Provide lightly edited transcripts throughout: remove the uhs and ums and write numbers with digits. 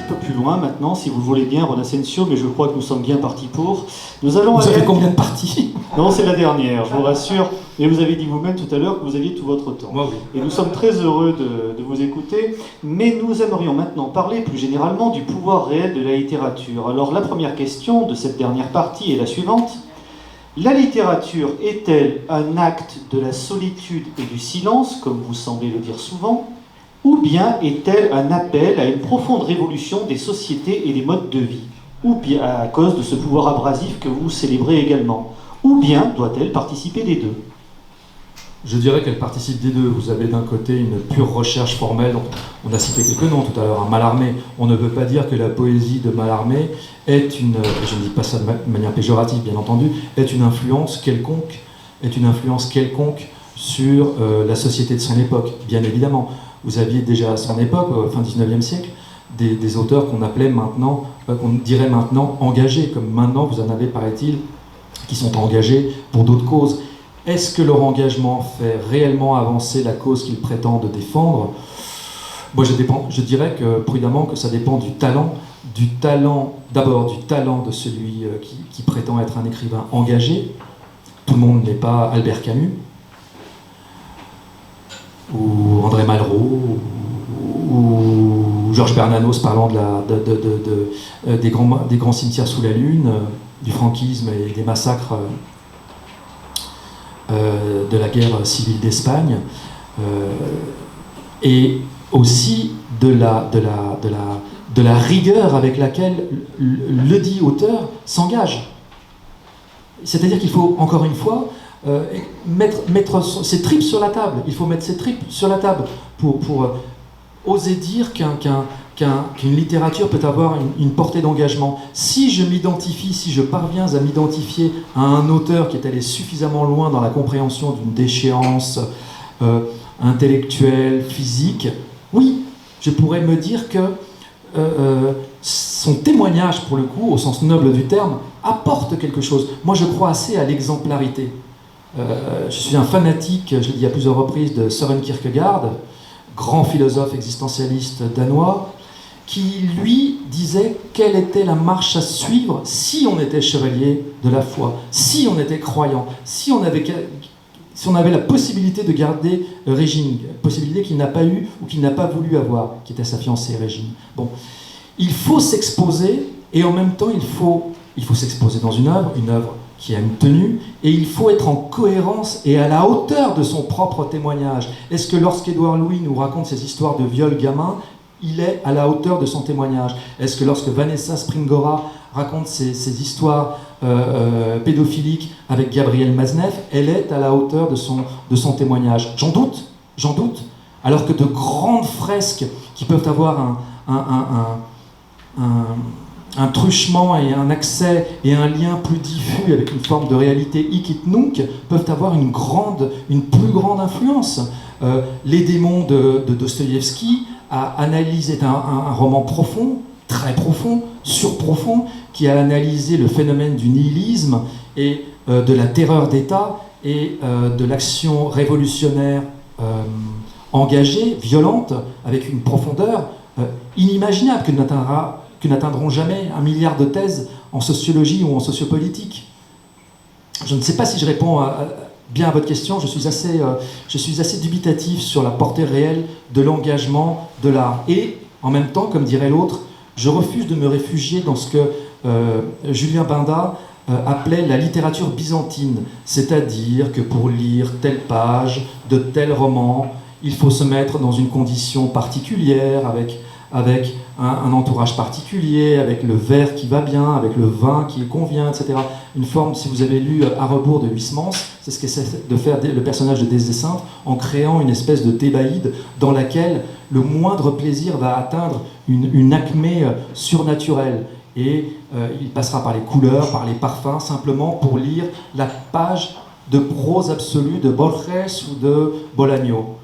peu plus loin maintenant, si vous le voulez bien, Ron Asensio, mais je crois que nous sommes bien partis pour. Nous allons Vous avez combien de parties? Non, c'est la dernière, je vous rassure. Et vous avez dit vous-même tout à l'heure que vous aviez tout votre temps. Moi, oui. Et nous sommes très heureux de vous écouter, mais nous aimerions maintenant parler plus généralement du pouvoir réel de la littérature. Alors la première question de cette dernière partie est la suivante. La littérature est-elle un acte de la solitude et du silence, comme vous semblez le dire souvent, ou bien est-elle un appel à une profonde révolution des sociétés et des modes de vie, ou bien à cause de ce pouvoir abrasif que vous célébrez également, ou bien doit-elle participer des deux? Je dirais qu'elle participe des deux. Vous avez d'un côté une pure recherche formelle, on a cité quelques noms tout à l'heure, Mallarmé. On ne peut pas dire que la poésie de Mallarmé est une, et je ne dis pas ça de manière péjorative bien entendu, est une influence quelconque sur la société de son époque, bien évidemment. Vous aviez déjà à son époque, fin 19e siècle, des auteurs qu'on appelait maintenant, qu'on dirait maintenant engagés, comme maintenant vous en avez, paraît-il, qui sont engagés pour d'autres causes. Est-ce que leur engagement fait réellement avancer la cause qu'ils prétendent défendre? Moi, je dirais que, prudemment, que ça dépend du talent, d'abord du talent de celui qui prétend être un écrivain engagé. Tout le monde n'est pas Albert Camus, ou André Malraux, ou Georges Bernanos parlant des grands cimetières sous la Lune, du franquisme et des massacres de la guerre civile d'Espagne, et aussi de la rigueur avec laquelle le dit auteur s'engage. C'est-à-dire qu'il faut, encore une fois, mettre ses tripes sur la table. Il faut mettre ses tripes sur la table pour oser dire qu'une littérature peut avoir une portée d'engagement. Si je parviens à m'identifier à un auteur qui est allé suffisamment loin dans la compréhension d'une déchéance intellectuelle, physique, oui, je pourrais me dire que son témoignage, pour le coup, au sens noble du terme, apporte quelque chose. Moi, je crois assez à l'exemplarité. Je suis un fanatique, je l'ai dit à plusieurs reprises, de Søren Kierkegaard, grand philosophe existentialiste danois, qui, lui, disait quelle était la marche à suivre si on était chevalier de la foi, si on était croyant, si on avait la possibilité de garder Régine, possibilité qu'il n'a pas eue ou qu'il n'a pas voulu avoir, qui était sa fiancée Régine. Bon, il faut s'exposer, et en même temps, il faut s'exposer dans une œuvre qui a une tenue, et il faut être en cohérence et à la hauteur de son propre témoignage. Est-ce que lorsqu'Édouard Louis nous raconte ses histoires de viol gamin, il est à la hauteur de son témoignage? Est-ce que lorsque Vanessa Springora raconte ses histoires pédophiliques avec Gabriel Maznev, elle est à la hauteur de son témoignage? J'en doute. Alors que de grandes fresques qui peuvent avoir un truchement et un accès et un lien plus diffus avec une forme de réalité hic et nunc peuvent avoir une plus grande influence. Les démons de Dostoïevski est un roman profond, très profond, surprofond, qui a analysé le phénomène du nihilisme et de la terreur d'État et de l'action révolutionnaire engagée, violente, avec une profondeur inimaginable que n'atteindront jamais 1 milliard de thèses en sociologie ou en sociopolitique. Je ne sais pas si je réponds bien à votre question. Je suis assez dubitatif sur la portée réelle de l'engagement de l'art. Et en même temps, comme dirait l'autre, je refuse de me réfugier dans ce que Julien Binda appelait la littérature byzantine, c'est-à-dire que pour lire telle page de tel roman, il faut se mettre dans une condition particulière, avec un entourage particulier, avec le verre qui va bien, avec le vin qui convient, etc. Une forme, si vous avez lu À rebours de Huysmans, c'est ce qu'essaie de faire le personnage de Désdécinte en créant une espèce de thébaïde dans laquelle le moindre plaisir va atteindre une acmé surnaturelle. Et il passera par les couleurs, par les parfums, simplement pour lire la page de prose absolue de Borges ou de Bolaño.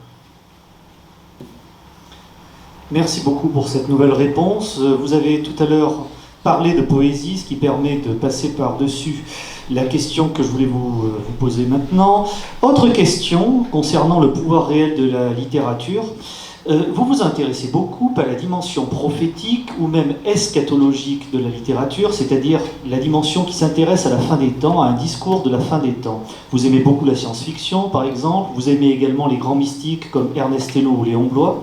Merci beaucoup pour cette nouvelle réponse. Vous avez tout à l'heure parlé de poésie, ce qui permet de passer par-dessus la question que je voulais vous poser maintenant. Autre question concernant le pouvoir réel de la littérature. Vous vous intéressez beaucoup à la dimension prophétique ou même eschatologique de la littérature, c'est-à-dire la dimension qui s'intéresse à la fin des temps, à un discours de la fin des temps. Vous aimez beaucoup la science-fiction, par exemple, vous aimez également les grands mystiques comme Ernest Hello ou Léon Bloy,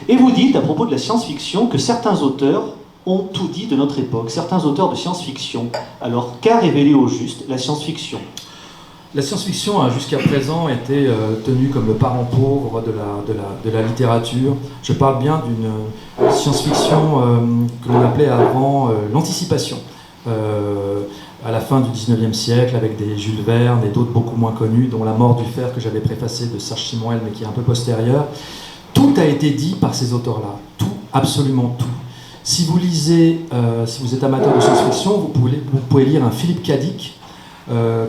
et vous dites à propos de la science-fiction que certains auteurs ont tout dit de notre époque, certains auteurs de science-fiction. Alors, qu'a révélé au juste la science-fiction ? La science-fiction a jusqu'à présent été tenue comme le parent pauvre de la littérature. Je parle bien d'une science-fiction que l'on appelait avant l'anticipation. À la fin du 19e siècle, avec des Jules Verne et d'autres beaucoup moins connus, dont La mort du fer que j'avais préfacé de Serge Simonel, mais qui est un peu postérieur. Tout a été dit par ces auteurs-là. Tout, absolument tout. Si vous lisez, si vous êtes amateur de science-fiction, vous pouvez lire un Philippe K. Dick,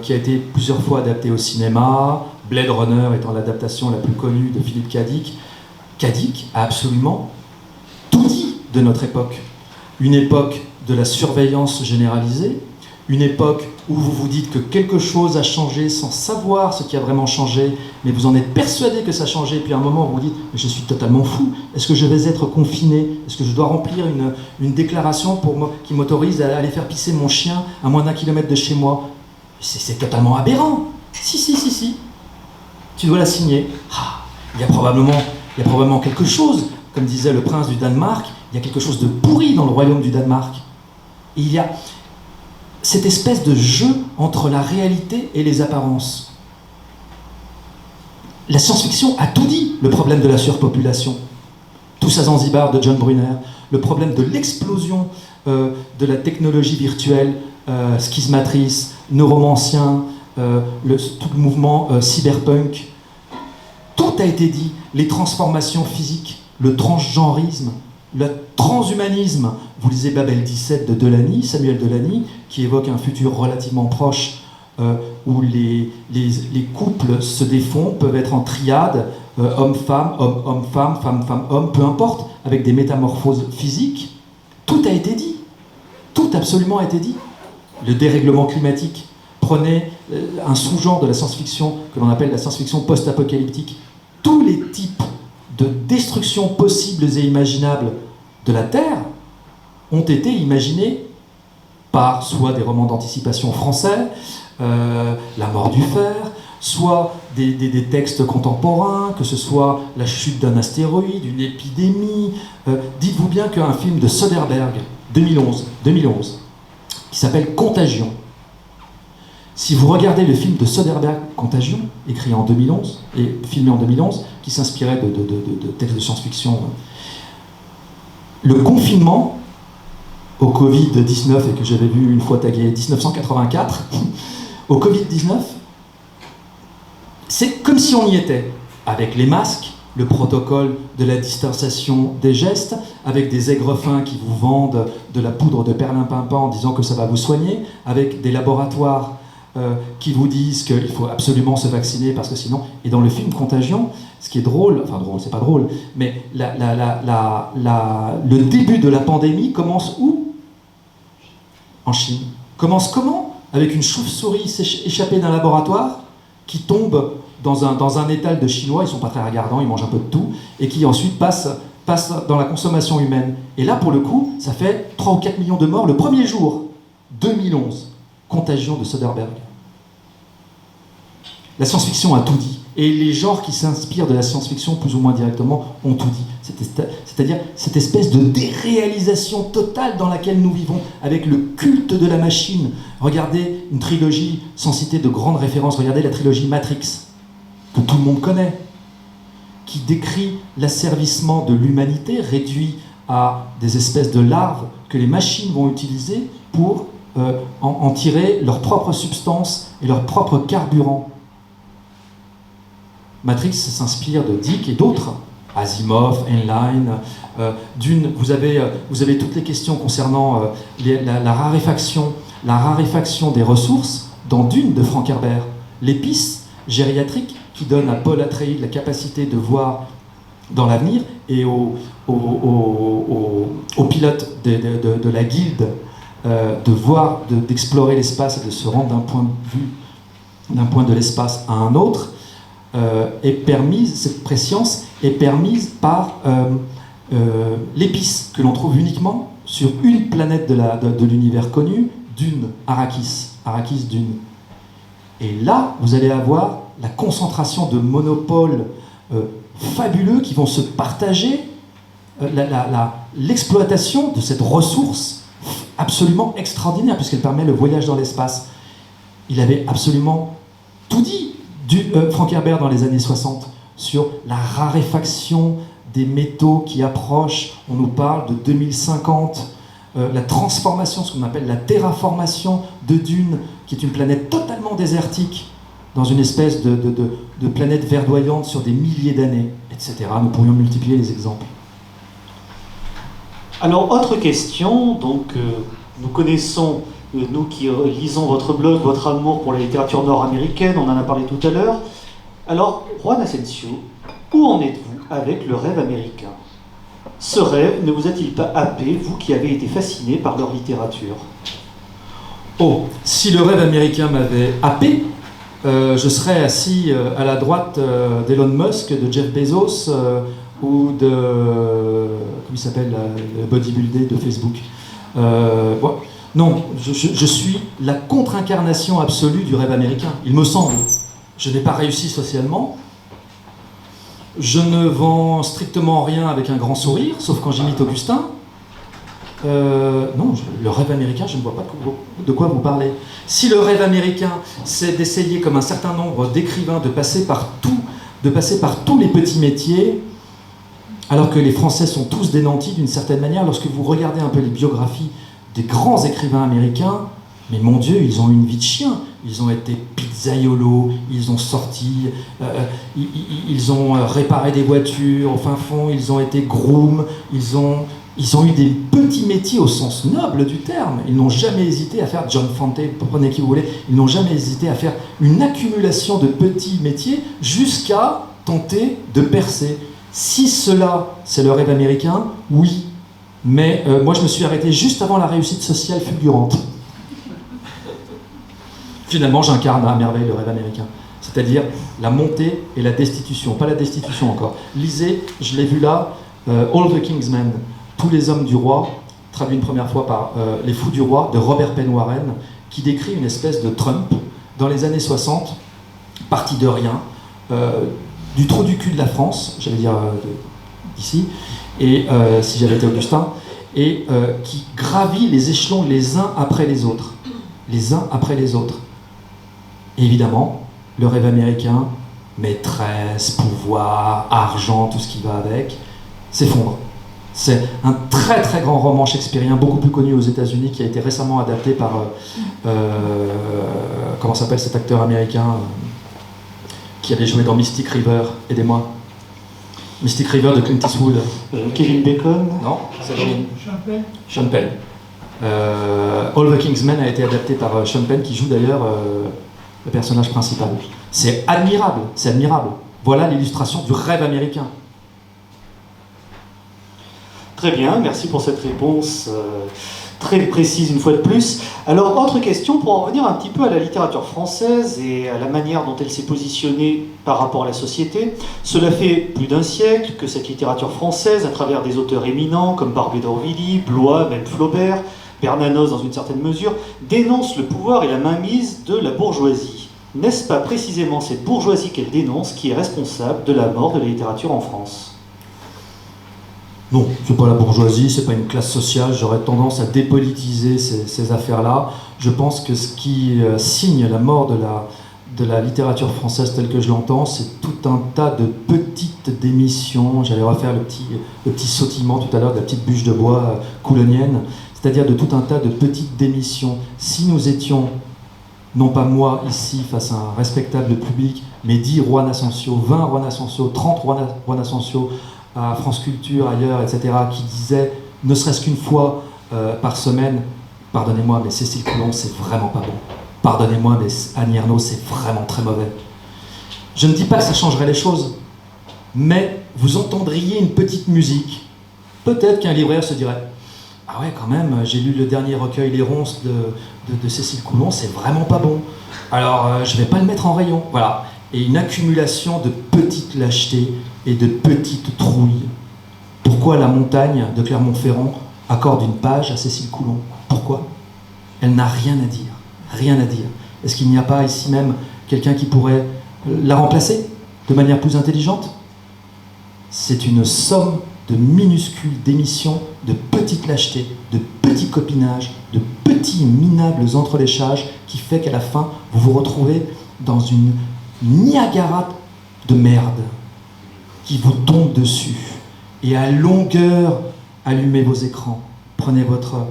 qui a été plusieurs fois adapté au cinéma, Blade Runner étant l'adaptation la plus connue de Philippe K. Dick. K. Dick a absolument tout dit de notre époque. Une époque de la surveillance généralisée, une époque où vous vous dites que quelque chose a changé sans savoir ce qui a vraiment changé, mais vous en êtes persuadé que ça a changé, puis à un moment vous vous dites « je suis totalement fou, est-ce que je vais être confiné? Est-ce que je dois remplir une déclaration qui m'autorise à aller faire pisser mon chien à moins d'1 kilomètre de chez moi ?» C'est totalement aberrant. Si. Tu dois la signer. Il y a probablement quelque chose, comme disait le prince du Danemark, il y a quelque chose de pourri dans le royaume du Danemark. Et il y a cette espèce de jeu entre la réalité et les apparences. La science-fiction a tout dit, le problème de la surpopulation. Tous à Zanzibar de John Brunner, le problème de l'explosion de la technologie virtuelle, schismatrice, neuromancien, tout le mouvement cyberpunk. Tout a été dit. Les transformations physiques, le transgenrisme, le transhumanisme. Vous lisez Babel 17 de Delany, Samuel Delany, qui évoque un futur relativement proche où les couples se défont, peuvent être en triade, homme-femme, homme-homme-femme, femme-femme-homme, peu importe, avec des métamorphoses physiques. Tout a été dit. Tout absolument a été dit. Le dérèglement climatique. Prenez un sous-genre de la science-fiction que l'on appelle la science-fiction post-apocalyptique. Tous les types de destruction possibles et imaginables de la Terre ont été imaginés par soit des romans d'anticipation français, La mort du fer, soit des textes contemporains, que ce soit la chute d'un astéroïde, une épidémie. Dites-vous bien qu'un film de Soderbergh, 2011, qui s'appelle Contagion. Si vous regardez le film de Soderbergh, Contagion, écrit en 2011 et filmé en 2011, qui s'inspirait de textes de science-fiction, le confinement au Covid-19, et que j'avais vu une fois tagué 1984, au Covid-19, c'est comme si on y était, avec les masques, le protocole de la distanciation des gestes, avec des aigrefins qui vous vendent de la poudre de perlimpinpin en disant que ça va vous soigner, avec des laboratoires qui vous disent qu'il faut absolument se vacciner parce que sinon... Et dans le film Contagion, ce qui est drôle, enfin drôle, c'est pas drôle, mais le début de la pandémie commence où? En Chine. Commence comment? Avec une chauve-souris échappée d'un laboratoire qui tombe dans un étal de Chinois, ils sont pas très regardants, ils mangent un peu de tout, et qui ensuite passe dans la consommation humaine. Et là, pour le coup, ça fait 3 ou 4 millions de morts le premier jour. 2011. Contagion de Soderbergh. La science-fiction a tout dit. Et les genres qui s'inspirent de la science-fiction, plus ou moins directement, ont tout dit. C'est-à-dire cette espèce de déréalisation totale dans laquelle nous vivons, avec le culte de la machine. Regardez une trilogie, sans citer de grandes références, regardez la trilogie Matrix, que tout le monde connaît, qui décrit l'asservissement de l'humanité réduit à des espèces de larves que les machines vont utiliser pour en tirer leur propre substance et leur propre carburant. Matrix s'inspire de Dick et d'autres, Asimov, Heinlein, Dune. Vous avez toutes les questions concernant la raréfaction des ressources dans Dune de Frank Herbert. L'épice gériatrique qui donne à Paul Atreides la capacité de voir dans l'avenir et aux pilotes de la guilde d'explorer l'espace et de se rendre d'un point de l'espace à un autre. est permise, cette préscience est permise par l'épice que l'on trouve uniquement sur une planète de l'univers connu, Dune, Arrakis Dune. Et là, vous allez avoir la concentration de monopoles fabuleux qui vont se partager l'exploitation de cette ressource absolument extraordinaire, puisqu'elle permet le voyage dans l'espace. Il avait absolument tout dit, Frank Herbert, dans les années 60, sur la raréfaction des métaux qui approchent. On nous parle de 2050, la transformation, ce qu'on appelle la terraformation de Dune, qui est une planète totalement désertique, dans une espèce de planète verdoyante sur des milliers d'années, etc. Nous pourrions multiplier les exemples. Alors, autre question, donc nous connaissons, nous qui lisons votre blog, votre amour pour la littérature nord-américaine, on en a parlé tout à l'heure. Alors, Juan Asensio, où en êtes-vous avec le rêve américain? Ce rêve ne vous a-t-il pas happé, vous qui avez été fasciné par leur littérature? Oh, si le rêve américain m'avait happé, je serais assis à la droite d'Elon Musk, de Jeff Bezos ou de... comment il s'appelle, le bodybuilder de Facebook. Bon, non, je suis la contre-incarnation absolue du rêve américain, il me semble. Je n'ai pas réussi socialement. Je ne vends strictement rien avec un grand sourire, sauf quand j'imite Augustin. Non, le rêve américain, je ne vois pas de quoi vous parlez. Si le rêve américain, c'est d'essayer, comme un certain nombre d'écrivains, de passer par tous les petits métiers, alors que les Français sont tous des nantis d'une certaine manière, lorsque vous regardez un peu les biographies des grands écrivains américains, mais mon Dieu, ils ont une vie de chien. Ils ont été pizzaiolos, ils ont sorti, ils ont réparé des voitures au fin fond, ils ont été grooms, ils ont eu des petits métiers au sens noble du terme. Ils n'ont jamais hésité à faire, John Fante, prenez qui vous voulez, ils n'ont jamais hésité à faire une accumulation de petits métiers jusqu'à tenter de percer. Si cela, c'est le rêve américain, oui. Mais moi, je me suis arrêté juste avant la réussite sociale fulgurante. Finalement, j'incarne à merveille le rêve américain. C'est-à-dire la montée et la destitution. Pas la destitution encore. Lisez, je l'ai vu là, All the King's Men, Tous les hommes du roi, traduit une première fois par Les fous du roi, de Robert Penn Warren, qui décrit une espèce de Trump dans les années 60, parti de rien, du trou du cul de la France, j'allais dire d'ici, et si j'avais été Augustin, et qui gravit les échelons les uns après les autres. Les uns après les autres. Et évidemment, le rêve américain, maîtresse, pouvoir, argent, tout ce qui va avec, s'effondre. C'est un très très grand roman shakespearien, beaucoup plus connu aux États-Unis, qui a été récemment adapté par comment s'appelle cet acteur américain qui avait joué dans Mystic River, aidez-moi. Mystic River de Clint Eastwood. Kevin Bacon? Non, c'est Sean Penn. All the King's Men a été adapté par Sean Penn, qui joue d'ailleurs le personnage principal. C'est admirable, c'est admirable. Voilà l'illustration du rêve américain. Très bien, merci pour cette réponse très précise une fois de plus. Alors, autre question pour en revenir un petit peu à la littérature française et à la manière dont elle s'est positionnée par rapport à la société. Cela fait plus d'un siècle que cette littérature française, à travers des auteurs éminents comme Barbé d'Aurevilly, Blois, même Flaubert, Bernanos dans une certaine mesure, dénonce le pouvoir et la mainmise de la bourgeoisie. N'est-ce pas précisément cette bourgeoisie qu'elle dénonce qui est responsable de la mort de la littérature en France ? Non, c'est pas la bourgeoisie, c'est pas une classe sociale. J'aurais tendance à dépolitiser ces affaires-là. Je pense que ce qui signe la mort de la littérature française telle que je l'entends, c'est tout un tas de petites démissions. J'allais refaire le petit sautillement tout à l'heure de la petite bûche de bois coulonnienne, c'est-à-dire de tout un tas de petites démissions. Si nous étions, non pas moi ici face à un respectable public, mais 10 Juan Asensio, 20 Juan Asensio, 30 Juan Asensio, à France Culture, ailleurs, etc., qui disaient, ne serait-ce qu'une fois par semaine, pardonnez-moi, mais Cécile Coulon, c'est vraiment pas bon. Pardonnez-moi, mais Annie Ernaux, c'est vraiment très mauvais. Je ne dis pas que ça changerait les choses, mais vous entendriez une petite musique. Peut-être qu'un libraire se dirait, ah ouais, quand même, j'ai lu le dernier recueil Les Ronces de Cécile Coulon, c'est vraiment pas bon. Alors, je vais pas le mettre en rayon. Voilà. et une accumulation de petites lâchetés et de petites trouilles. Pourquoi la montagne de Clermont-Ferrand accorde une page à Cécile Coulon? Pourquoi? Elle n'a rien à dire. Rien à dire. Est-ce qu'il n'y a pas ici même quelqu'un qui pourrait la remplacer de manière plus intelligente? C'est une somme de minuscules démissions, de petites lâchetés, de petits copinages, de petits minables entreléchages qui fait qu'à la fin, vous vous retrouvez dans une Niagara de merde qui vous tombe dessus. Et à longueur, allumez vos écrans, prenez votre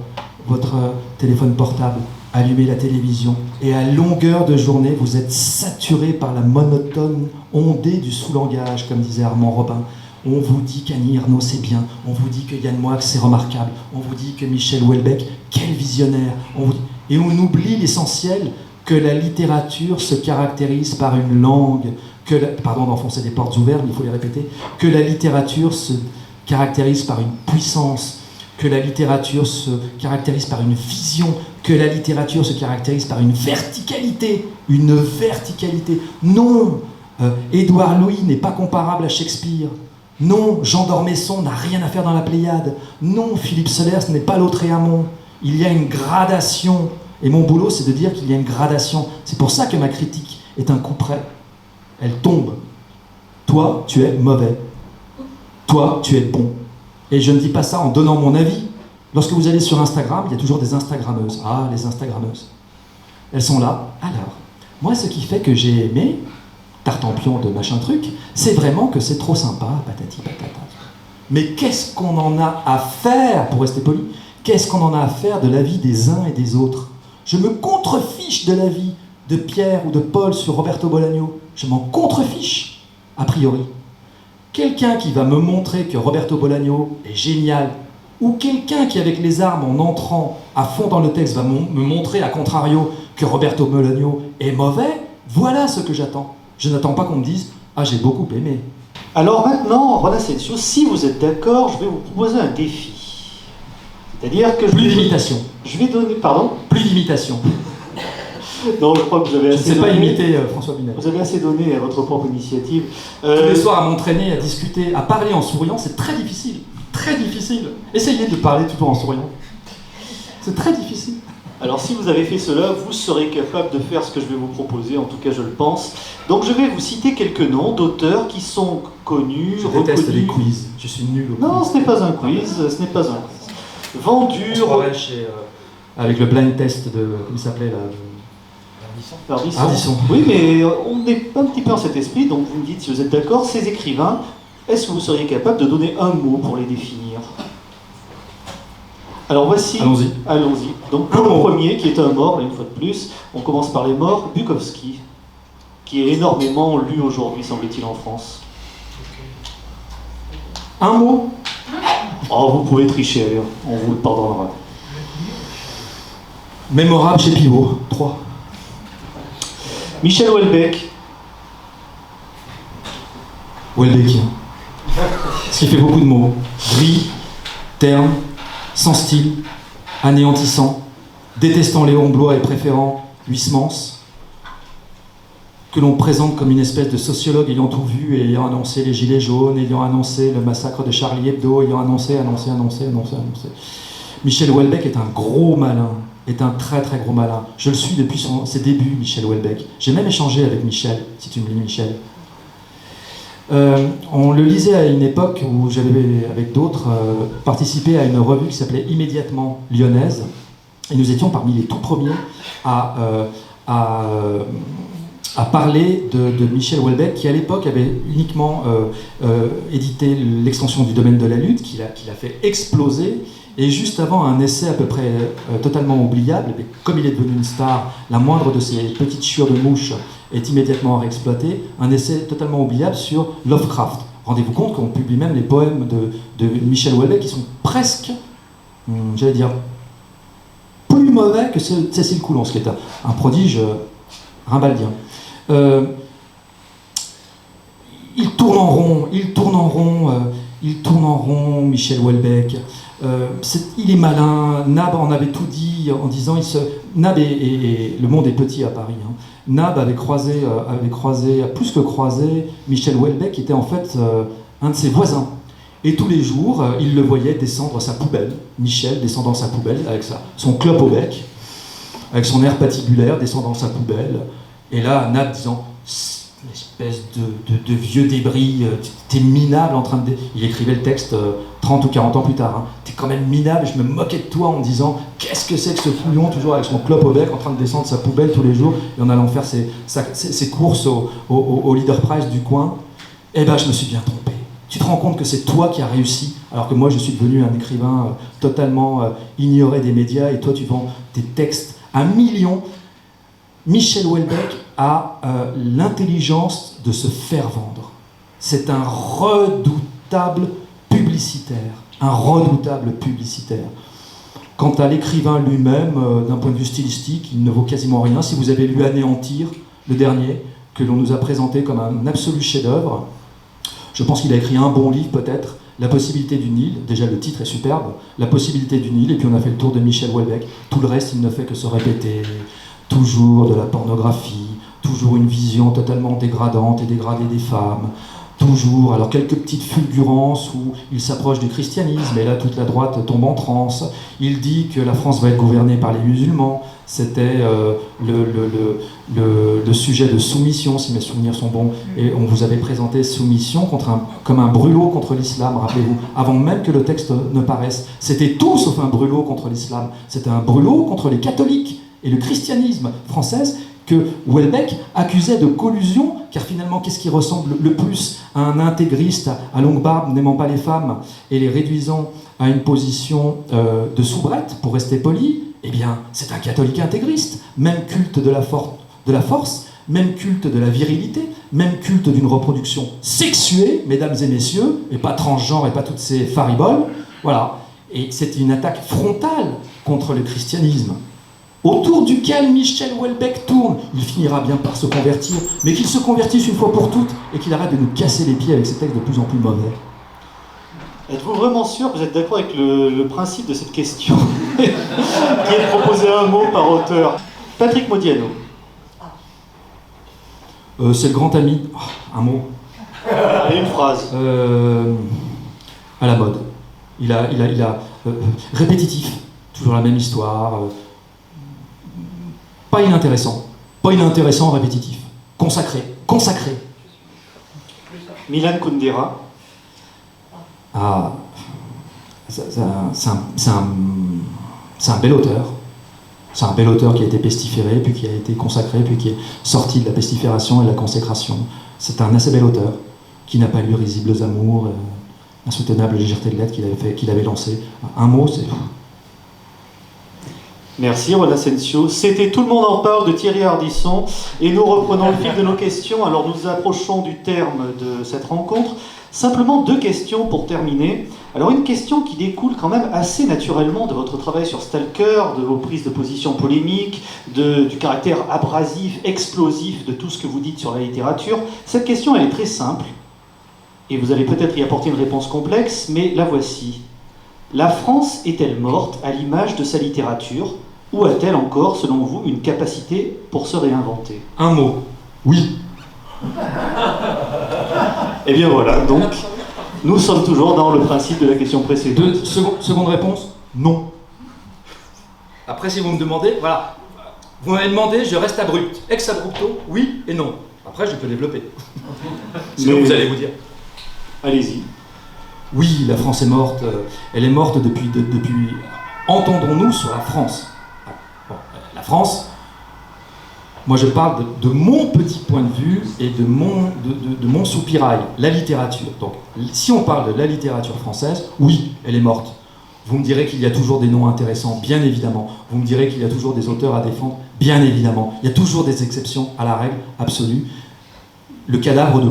téléphone portable, allumez la télévision, et à longueur de journée, vous êtes saturé par la monotone ondée du sous-langage, comme disait Armand Robin. On vous dit qu'Annie Ernaux c'est bien, on vous dit que Yann Moix c'est remarquable, on vous dit que Michel Houellebecq, quel visionnaire, et on oublie l'essentiel, que la littérature se caractérise par une langue, pardon d'enfoncer des portes ouvertes, mais il faut les répéter, que la littérature se caractérise par une puissance, que la littérature se caractérise par une vision, que la littérature se caractérise par une verticalité. Une verticalité. Non, Édouard Louis n'est pas comparable à Shakespeare. Non, Jean d'Ormesson n'a rien à faire dans la Pléiade. Non, Philippe Solers n'est pas Lautréamont. Il y a une gradation. Et mon boulot, c'est de dire qu'il y a une gradation. C'est pour ça que ma critique est un coup près. Elle tombe. Toi, tu es mauvais. Toi, tu es bon. Et je ne dis pas ça en donnant mon avis. Lorsque vous allez sur Instagram, il y a toujours des Instagrammeuses. Ah, les Instagrammeuses. Elles sont là. Alors, moi, ce qui fait que j'ai aimé Tartampion de machin truc, c'est vraiment que c'est trop sympa, patati patata. Mais qu'est-ce qu'on en a à faire, pour rester poli, qu'est-ce qu'on en a à faire de l'avis des uns et des autres? Je me contrefiche de l'avis de Pierre ou de Paul sur Roberto Bolaño. Je m'en contrefiche, a priori. Quelqu'un qui va me montrer que Roberto Bolaño est génial, ou quelqu'un qui, avec les armes, en entrant à fond dans le texte, va me montrer, à contrario, que Roberto Bolaño est mauvais, voilà ce que j'attends. Je n'attends pas qu'on me dise « Ah, j'ai beaucoup aimé ». Alors maintenant, Ron Asensio, si vous êtes d'accord, je vais vous proposer un défi. C'est-à-dire que plus d'imitation. Je vais donner... Pardon? Plus d'imitation. Non, je crois que vous avez assez donné... Je ne sais pas imiter François Binet. Vous avez assez donné à votre propre initiative. Tous les soirs, à m'entraîner, à discuter, à parler en souriant, c'est très difficile. Très difficile. Essayez de parler toujours en souriant. C'est très difficile. Alors si vous avez fait cela, vous serez capable de faire ce que je vais vous proposer, en tout cas je le pense. Donc je vais vous citer quelques noms d'auteurs qui sont connus, reconnus... Je déteste les quiz, je suis nul au quiz. Non, ce n'est pas un quiz, ce n'est pas un quiz. Vendus... On se croirait avec le blind test de... Comment il s'appelait là Ardisson. Oui, mais on est un petit peu en cet esprit, donc vous me dites si vous êtes d'accord. Ces écrivains, est-ce que vous seriez capable de donner un mot pour les définir? Alors voici... Allons-y. Donc pour le premier, qui est un mort, une fois de plus, on commence par les morts, Bukowski, qui est énormément lu aujourd'hui, semble-t-il, en France. Un mot? Oh, vous pouvez tricher, allez, on vous le pardonnera. Mémorable chez Pivot, 3. Michel Houellebecq. Houellebecq. Ce qui fait beaucoup de mots. Gris, terne, sans style, anéantissant, détestant Léon Blois et préférant Huysmans, que l'on présente comme une espèce de sociologue ayant tout vu et ayant annoncé les Gilets jaunes, ayant annoncé le massacre de Charlie Hebdo, ayant annoncé. Michel Houellebecq est un gros malin, est un très très gros malin. Je le suis depuis ses débuts, Michel Houellebecq. J'ai même échangé avec Michel, si tu me lis Michel. On le lisait à une époque où j'avais, avec d'autres, participé à une revue qui s'appelait Immédiatement Lyonnaise. Et nous étions parmi les tout premiers à parler de Michel Houellebecq, qui à l'époque avait uniquement édité l'extension du domaine de la lutte, qu'il a fait exploser. Et juste avant, un essai à peu près totalement oubliable, mais comme il est devenu une star, la moindre de ces petites chiures de mouches est immédiatement réexploitée, un essai totalement oubliable sur Lovecraft. Rendez-vous compte qu'on publie même les poèmes de Michel Houellebecq qui sont presque, j'allais dire, plus mauvais que Cécile Coulon, ce qui est un prodige rimbaldien. Il tourne en rond, Michel Houellebecq. Il est malin. Nab en avait tout dit en disant Nab et le monde est petit à Paris. Hein. Nab avait croisé, plus que croisé, Michel Houellebecq, qui était en fait un de ses voisins. Et tous les jours, il le voyait descendre sa poubelle. Michel descendant sa poubelle avec son clope au bec, avec son air patibulaire, descendant sa poubelle. Et là, Nab disant une espèce de vieux débris, t'es minable en train de... Il écrivait le texte 30 ou 40 ans plus tard. Hein. T'es quand même minable, je me moquais de toi en me disant qu'est-ce que c'est que ce fouillon, toujours avec son clope au bec, en train de descendre sa poubelle tous les jours, et en allant faire ses courses au Leader Price du coin. Eh ben, je me suis bien trompé. Tu te rends compte que c'est toi qui as réussi, alors que moi je suis devenu un écrivain totalement ignoré des médias, et toi tu vends tes textes à millions. Michel Houellebecq a l'intelligence de se faire vendre. C'est un redoutable publicitaire. Un redoutable publicitaire. Quant à l'écrivain lui-même, d'un point de vue stylistique, il ne vaut quasiment rien. Si vous avez lu Anéantir, le dernier, que l'on nous a présenté comme un absolu chef-d'œuvre, je pense qu'il a écrit un bon livre peut-être, La possibilité du Nil, déjà le titre est superbe, La possibilité du Nil, et puis on a fait le tour de Michel Houellebecq. Tout le reste, il ne fait que se répéter. Toujours de la pornographie, toujours une vision totalement dégradante et dégradée des femmes, toujours, alors quelques petites fulgurances où il s'approche du christianisme, et là toute la droite tombe en transe. Il dit que la France va être gouvernée par les musulmans, c'était le sujet de soumission, si mes souvenirs sont bons, et on vous avait présenté soumission comme un brûlot contre l'islam, rappelez-vous, avant même que le texte ne paraisse. C'était tout sauf un brûlot contre l'islam, c'était un brûlot contre les catholiques et le christianisme français, que Houellebecq accusait de collusion, car finalement, qu'est-ce qui ressemble le plus à un intégriste à longue barbe, n'aimant pas les femmes, et les réduisant à une position de soubrette, pour rester poli? Eh bien, c'est un catholique intégriste, même culte de la force, même culte de la virilité, même culte d'une reproduction sexuée, mesdames et messieurs, et pas transgenre, et pas toutes ces fariboles, voilà. Et c'est une attaque frontale contre le christianisme, autour duquel Michel Houellebecq tourne. Il finira bien par se convertir, mais qu'il se convertisse une fois pour toutes et qu'il arrête de nous casser les pieds avec ces textes de plus en plus mauvais. Êtes-vous vraiment sûr que vous êtes d'accord avec le principe de cette question qui est de proposer un mot par auteur? Patrick Modiano. C'est le grand ami. Un mot. Et une phrase. À la mode. Il a répétitif. Toujours la même histoire. Pas inintéressant, répétitif. Consacré. Milan Kundera. Ah, c'est un bel auteur. C'est un bel auteur qui a été pestiféré, puis qui a été consacré, puis qui est sorti de la pestifération et de la consécration. C'est un assez bel auteur qui n'a pas lu Risibles amours, Insoutenable légèreté de l'être qu'il avait lancé. Un mot, c'est... Merci Juan Asensio. C'était Tout le monde en parle de Thierry Ardisson, et nous reprenons le fil de nos questions. Alors nous approchons du terme de cette rencontre. Simplement 2 questions pour terminer. Alors une question qui découle quand même assez naturellement de votre travail sur Stalker, de vos prises de position polémiques, du caractère abrasif, explosif de tout ce que vous dites sur la littérature. Cette question, elle est très simple, et vous allez peut-être y apporter une réponse complexe, mais la voici. La France est-elle morte à l'image de sa littérature, ou a-t-elle encore, selon vous, une capacité pour se réinventer? Un mot. Oui. Eh bien voilà, donc, nous sommes toujours dans le principe de la question précédente. Seconde réponse, non. Après, si vous me demandez, voilà. Vous m'avez demandé, je reste abrupt. Ex abrupto, oui et non. Après, je peux développer. Sinon, vous allez vous dire. Allez-y. Oui, la France est morte. Elle est morte depuis... Entendons-nous sur la France. Bon, la France... Moi, je parle de mon petit point de vue et de mon soupirail, la littérature. Donc, si on parle de la littérature française, oui, elle est morte. Vous me direz qu'il y a toujours des noms intéressants, bien évidemment. Vous me direz qu'il y a toujours des auteurs à défendre, bien évidemment. Il y a toujours des exceptions à la règle absolue. Le cadavre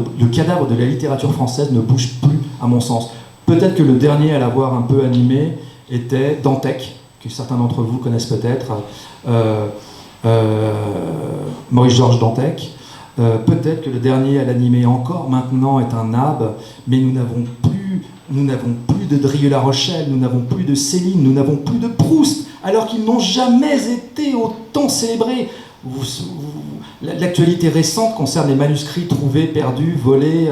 de la littérature française ne bouge plus, à mon sens. Peut-être que le dernier à l'avoir un peu animé était Dantec, que certains d'entre vous connaissent peut-être. Maurice-Georges Dantec. Peut-être que le dernier à l'animer encore maintenant est un Nab, mais nous n'avons plus plus de Drieux-La Rochelle, nous n'avons plus de Céline, nous n'avons plus de Proust, alors qu'ils n'ont jamais été autant célébrés. L'actualité récente concerne les manuscrits trouvés, perdus, volés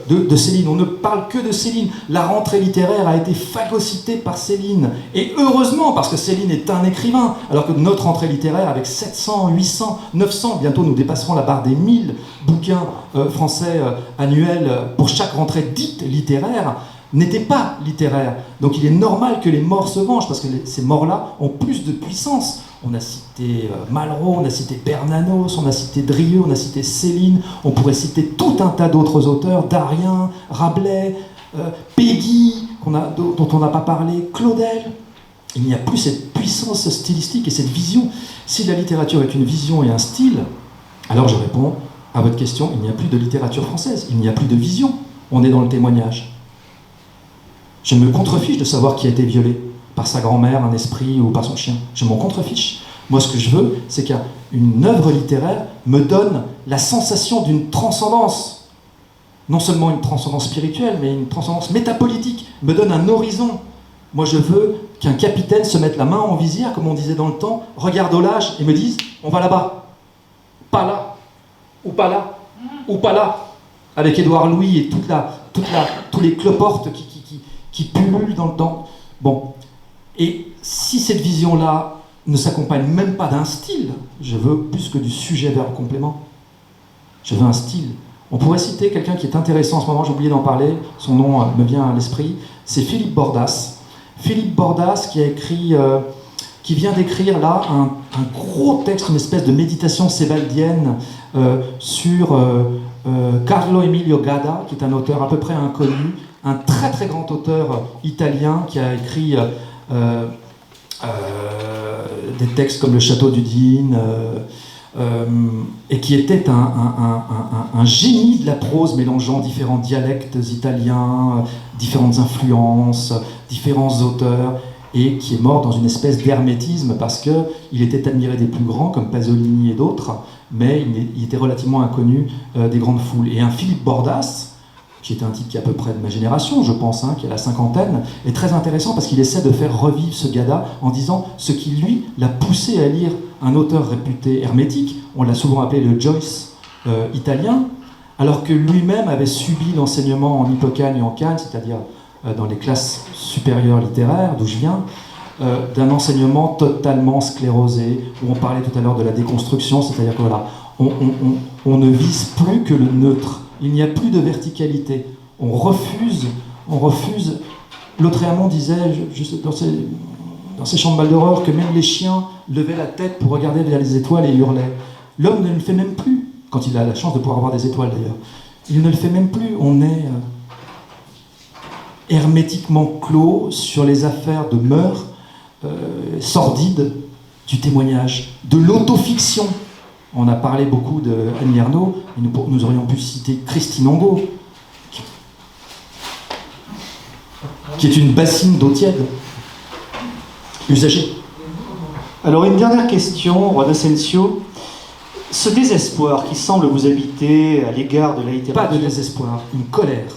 de Céline. On ne parle que de Céline. La rentrée littéraire a été phagocytée par Céline. Et heureusement, parce que Céline est un écrivain, alors que notre rentrée littéraire, avec 700, 800, 900, bientôt nous dépasserons la barre des 1000 bouquins français annuels pour chaque rentrée dite littéraire, n'était pas littéraire. Donc il est normal que les morts se vengent, parce que ces morts-là ont plus de puissance. On a cité Malraux, on a cité Bernanos, on a cité Drieux, on a cité Céline, on pourrait citer tout un tas d'autres auteurs, Darien, Rabelais, Péguy, dont on n'a pas parlé, Claudel. Il n'y a plus cette puissance stylistique et cette vision. Si la littérature est une vision et un style, alors je réponds à votre question, il n'y a plus de littérature française, il n'y a plus de vision, on est dans le témoignage. Je me contrefiche de savoir qui a été violé par sa grand-mère, un esprit ou par son chien. Je m'en contrefiche. Moi, ce que je veux, c'est qu'une œuvre littéraire me donne la sensation d'une transcendance. Non seulement une transcendance spirituelle, mais une transcendance métapolitique, me donne un horizon. Moi, je veux qu'un capitaine se mette la main en visière, comme on disait dans le temps, regarde au large et me dise « on va là-bas, pas là, ou pas là, ou pas là », avec Édouard Louis et tous les cloportes qui pullulent dans le temps. Bon. Et si cette vision-là ne s'accompagne même pas d'un style, je veux plus que du sujet vers complément. Je veux un style. On pourrait citer quelqu'un qui est intéressant en ce moment, j'ai oublié d'en parler, son nom me vient à l'esprit, c'est Philippe Bordas. Philippe Bordas qui vient d'écrire là un gros texte, une espèce de méditation sébaldienne sur Carlo Emilio Gadda, qui est un auteur à peu près inconnu, un très très grand auteur italien qui a écrit des textes comme Le Château d'Udine, et qui était un génie de la prose mélangeant différents dialectes italiens, différentes influences, différents auteurs, et qui est mort dans une espèce d'hermétisme parce qu'il était admiré des plus grands comme Pasolini et d'autres, mais il était relativement inconnu des grandes foules. Et un Philippe Bordas, qui est un type qui est à peu près de ma génération, je pense, qui a la cinquantaine, est très intéressant parce qu'il essaie de faire revivre ce Gadda en disant ce qui, lui, l'a poussé à lire un auteur réputé hermétique, on l'a souvent appelé le Joyce italien, alors que lui-même avait subi l'enseignement en Hippocagne et en Cannes, c'est-à-dire dans les classes supérieures littéraires, d'où je viens, d'un enseignement totalement sclérosé, où on parlait tout à l'heure de la déconstruction, c'est-à-dire que voilà, on ne vise plus que le neutre. Il n'y a plus de verticalité. On refuse. Lautréamont disait, juste dans ses chants de Maldoror, que même les chiens levaient la tête pour regarder vers les étoiles et hurlaient. L'homme ne le fait même plus, quand il a la chance de pouvoir avoir des étoiles d'ailleurs. Il ne le fait même plus. On est hermétiquement clos sur les affaires de mœurs sordides du témoignage, de l'autofiction. On a parlé beaucoup de Annie Ernaux, et nous aurions pu citer Christine Angot, qui est une bassine d'eau tiède, usagée. Alors une dernière question, Juan Asensio. Ce désespoir qui semble vous habiter à l'égard de la littérature... Pas de désespoir, une colère.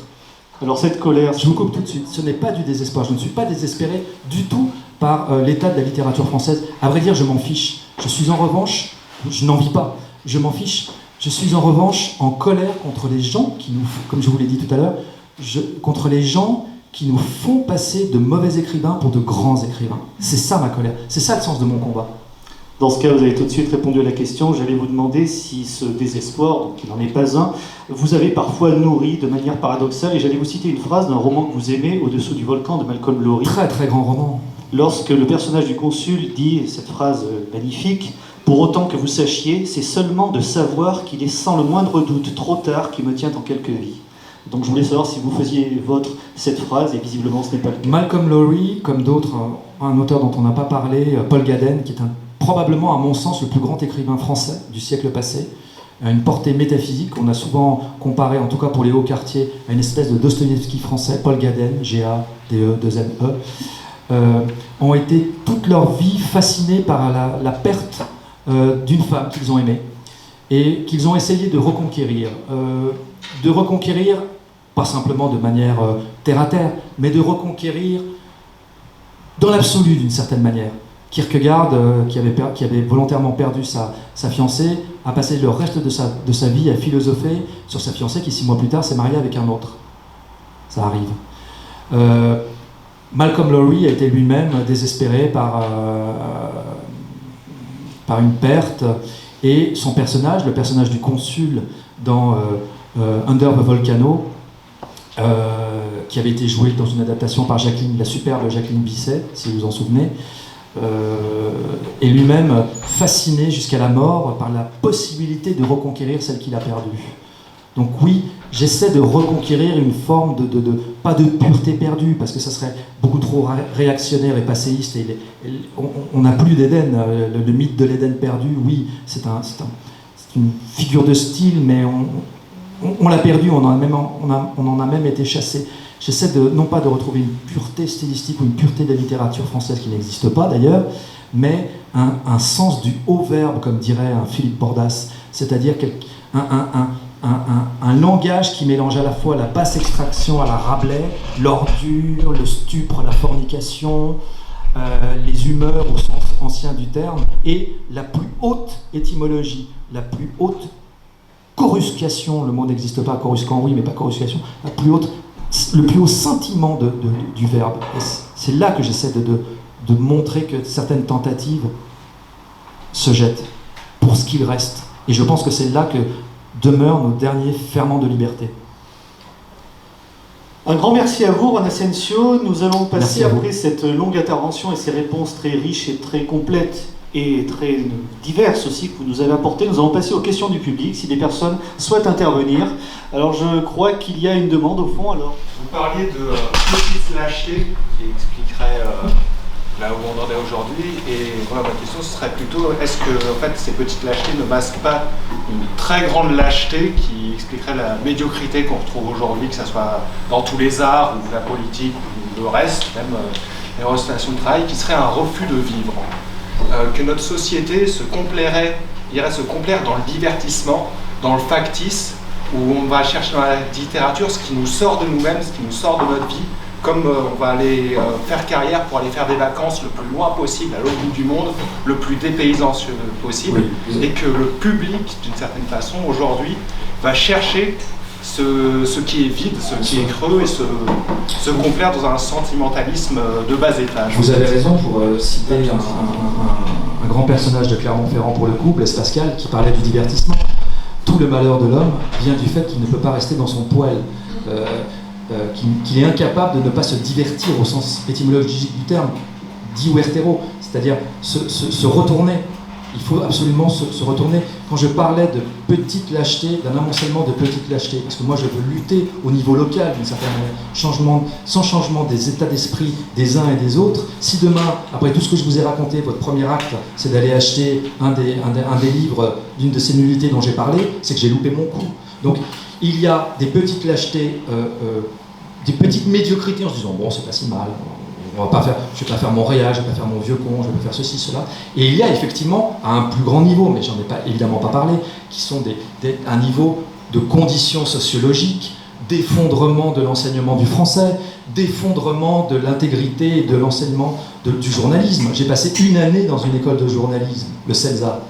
Alors cette colère... Je vous coupe tout de suite, ce n'est pas du désespoir, je ne suis pas désespéré du tout par l'état de la littérature française. À vrai dire, je m'en fiche. Je suis en revanche... Je n'en vis pas, je m'en fiche. Je suis en revanche en colère contre les gens qui nous, comme je vous l'ai dit tout à l'heure, contre les gens qui nous font passer de mauvais écrivains pour de grands écrivains. C'est ça ma colère, c'est ça le sens de mon combat. Dans ce cas, vous avez tout de suite répondu à la question. J'allais vous demander si ce désespoir, donc il n'en est pas un, vous avez parfois nourri de manière paradoxale, et j'allais vous citer une phrase d'un roman que vous aimez, Au-dessous du volcan de Malcolm Lowry. Très très grand roman. Lorsque le personnage du consul dit cette phrase magnifique, « Pour autant que vous sachiez, c'est seulement de savoir qu'il est sans le moindre doute trop tard qui me tient en quelques vies. » Donc je voulais savoir si vous faisiez vôtre cette phrase, et visiblement ce n'est pas le cas. Malcolm Lowry, comme d'autres, un auteur dont on n'a pas parlé, Paul Gaden, qui est probablement à mon sens le plus grand écrivain français du siècle passé, a une portée métaphysique qu'on a souvent comparé, en tout cas pour les hauts quartiers, à une espèce de Dostoïevski français. Paul Gaden, G-A-D-E-2-N-E, ont été toute leur vie fascinés par la perte d'une femme qu'ils ont aimée et qu'ils ont essayé de reconquérir pas simplement de manière terre à terre, mais de reconquérir dans l'absolu d'une certaine manière. Kierkegaard, qui avait volontairement perdu sa fiancée, a passé le reste de sa vie à philosopher sur sa fiancée qui 6 mois plus tard s'est mariée avec un autre. Ça arrive. Malcolm Lowry a été lui-même désespéré par une perte, et son personnage, le personnage du consul dans Under the Volcano, qui avait été joué dans une adaptation par la superbe Jacqueline Bisset, si vous vous en souvenez, est lui-même fasciné jusqu'à la mort par la possibilité de reconquérir celle qu'il a perdue. Donc oui, j'essaie de reconquérir une forme pas de pureté perdue, parce que ça serait beaucoup trop réactionnaire et passéiste, et on n'a plus d'Éden, le mythe de l'Éden perdu, oui, c'est une figure de style, mais on l'a perdu, on en a même été chassé. J'essaie non pas de retrouver une pureté stylistique ou une pureté de la littérature française qui n'existe pas d'ailleurs, mais un sens du haut verbe, comme dirait un Philippe Bordas, c'est-à-dire un langage qui mélange à la fois la basse extraction à la Rabelais, l'ordure, le stupre, la fornication, les humeurs au sens ancien du terme, et la plus haute étymologie, la plus haute coruscation, le mot n'existe pas, coruscant oui, mais pas coruscation, le plus haut sentiment du verbe. Et c'est là que j'essaie de montrer que certaines tentatives se jettent pour ce qu'il reste. Et je pense que c'est là que demeurent nos derniers ferments de liberté. Un grand merci à vous, Juan Asensio. Nous allons passer, après cette longue intervention et ces réponses très riches et très complètes et très diverses aussi que vous nous avez apportées, nous allons passer aux questions du public, si des personnes souhaitent intervenir. Alors je crois qu'il y a une demande au fond. Alors. Vous parliez de petite lâcheté qui expliquerait là où on en est aujourd'hui, et voilà, ma question ce serait plutôt, est-ce que en fait, ces petites lâchetés ne masquent pas une très grande lâcheté qui expliquerait la médiocrité qu'on retrouve aujourd'hui, que ce soit dans tous les arts, ou la politique, ou le reste, même les relations de travail, qui serait un refus de vivre, que notre société irait se complaire dans le divertissement, dans le factice, où on va chercher dans la littérature ce qui nous sort de nous-mêmes, ce qui nous sort de notre vie, comme on va aller faire carrière pour aller faire des vacances le plus loin possible, à l'autre bout du monde, le plus dépaysant possible, et que le public, d'une certaine façon, aujourd'hui, va chercher ce qui est vide, ce qui est creux, et se complaire dans un sentimentalisme de bas étage. Vous avez raison pour citer un grand personnage de Clermont-Ferrand pour le coup, Blaise Pascal, qui parlait du divertissement. Tout le malheur de l'homme vient du fait qu'il ne peut pas rester dans son poêle. Qu'il est incapable de ne pas se divertir au sens étymologique du terme, diuertero, c'est-à-dire se retourner. Il faut absolument se retourner. Quand je parlais de petite lâcheté, d'un amoncellement de petite lâcheté, parce que moi je veux lutter au niveau local d'une certaine manière, sans changement des états d'esprit des uns et des autres. Si demain, après tout ce que je vous ai raconté, votre premier acte, c'est d'aller acheter un des livres d'une de ces nullités dont j'ai parlé, c'est que j'ai loupé mon coup. Donc il y a des petites lâchetés, des petites médiocrités en se disant bon, c'est pas si mal, je vais pas faire mon réal, je vais pas faire mon vieux con, je vais pas faire ceci, cela. Et il y a effectivement, à un plus grand niveau, mais j'en ai évidemment pas parlé, qui sont un niveau de conditions sociologiques, d'effondrement de l'enseignement du français, d'effondrement de l'intégrité et de l'enseignement du journalisme. J'ai passé une année dans une école de journalisme, le CELSA,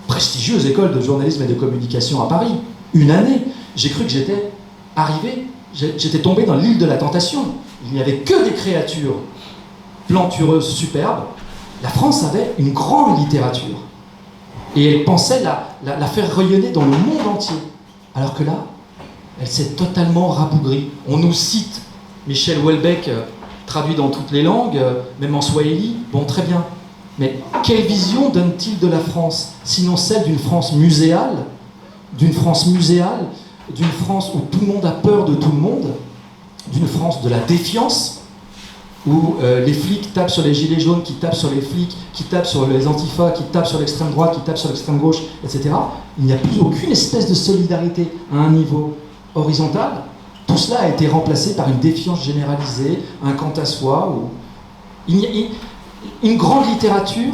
prestigieuse école de journalisme et de communication à Paris. Une année. J'ai cru que j'étais tombé dans l'île de la tentation. Il n'y avait que des créatures plantureuses, superbes. La France avait une grande littérature. Et elle pensait la faire rayonner dans le monde entier. Alors que là, elle s'est totalement rabougrie. On nous cite Michel Houellebecq, traduit dans toutes les langues, même en swahili. Bon, très bien. Mais quelle vision donne-t-il de la France, sinon celle d'une France muséale, d'une France où tout le monde a peur de tout le monde, d'une France de la défiance, où les flics tapent sur les gilets jaunes, qui tapent sur les flics, qui tapent sur les antifas, qui tapent sur l'extrême droite, qui tapent sur l'extrême gauche, etc. Il n'y a plus aucune espèce de solidarité à un niveau horizontal. Tout cela a été remplacé par une défiance généralisée, un quant à soi. Une grande littérature,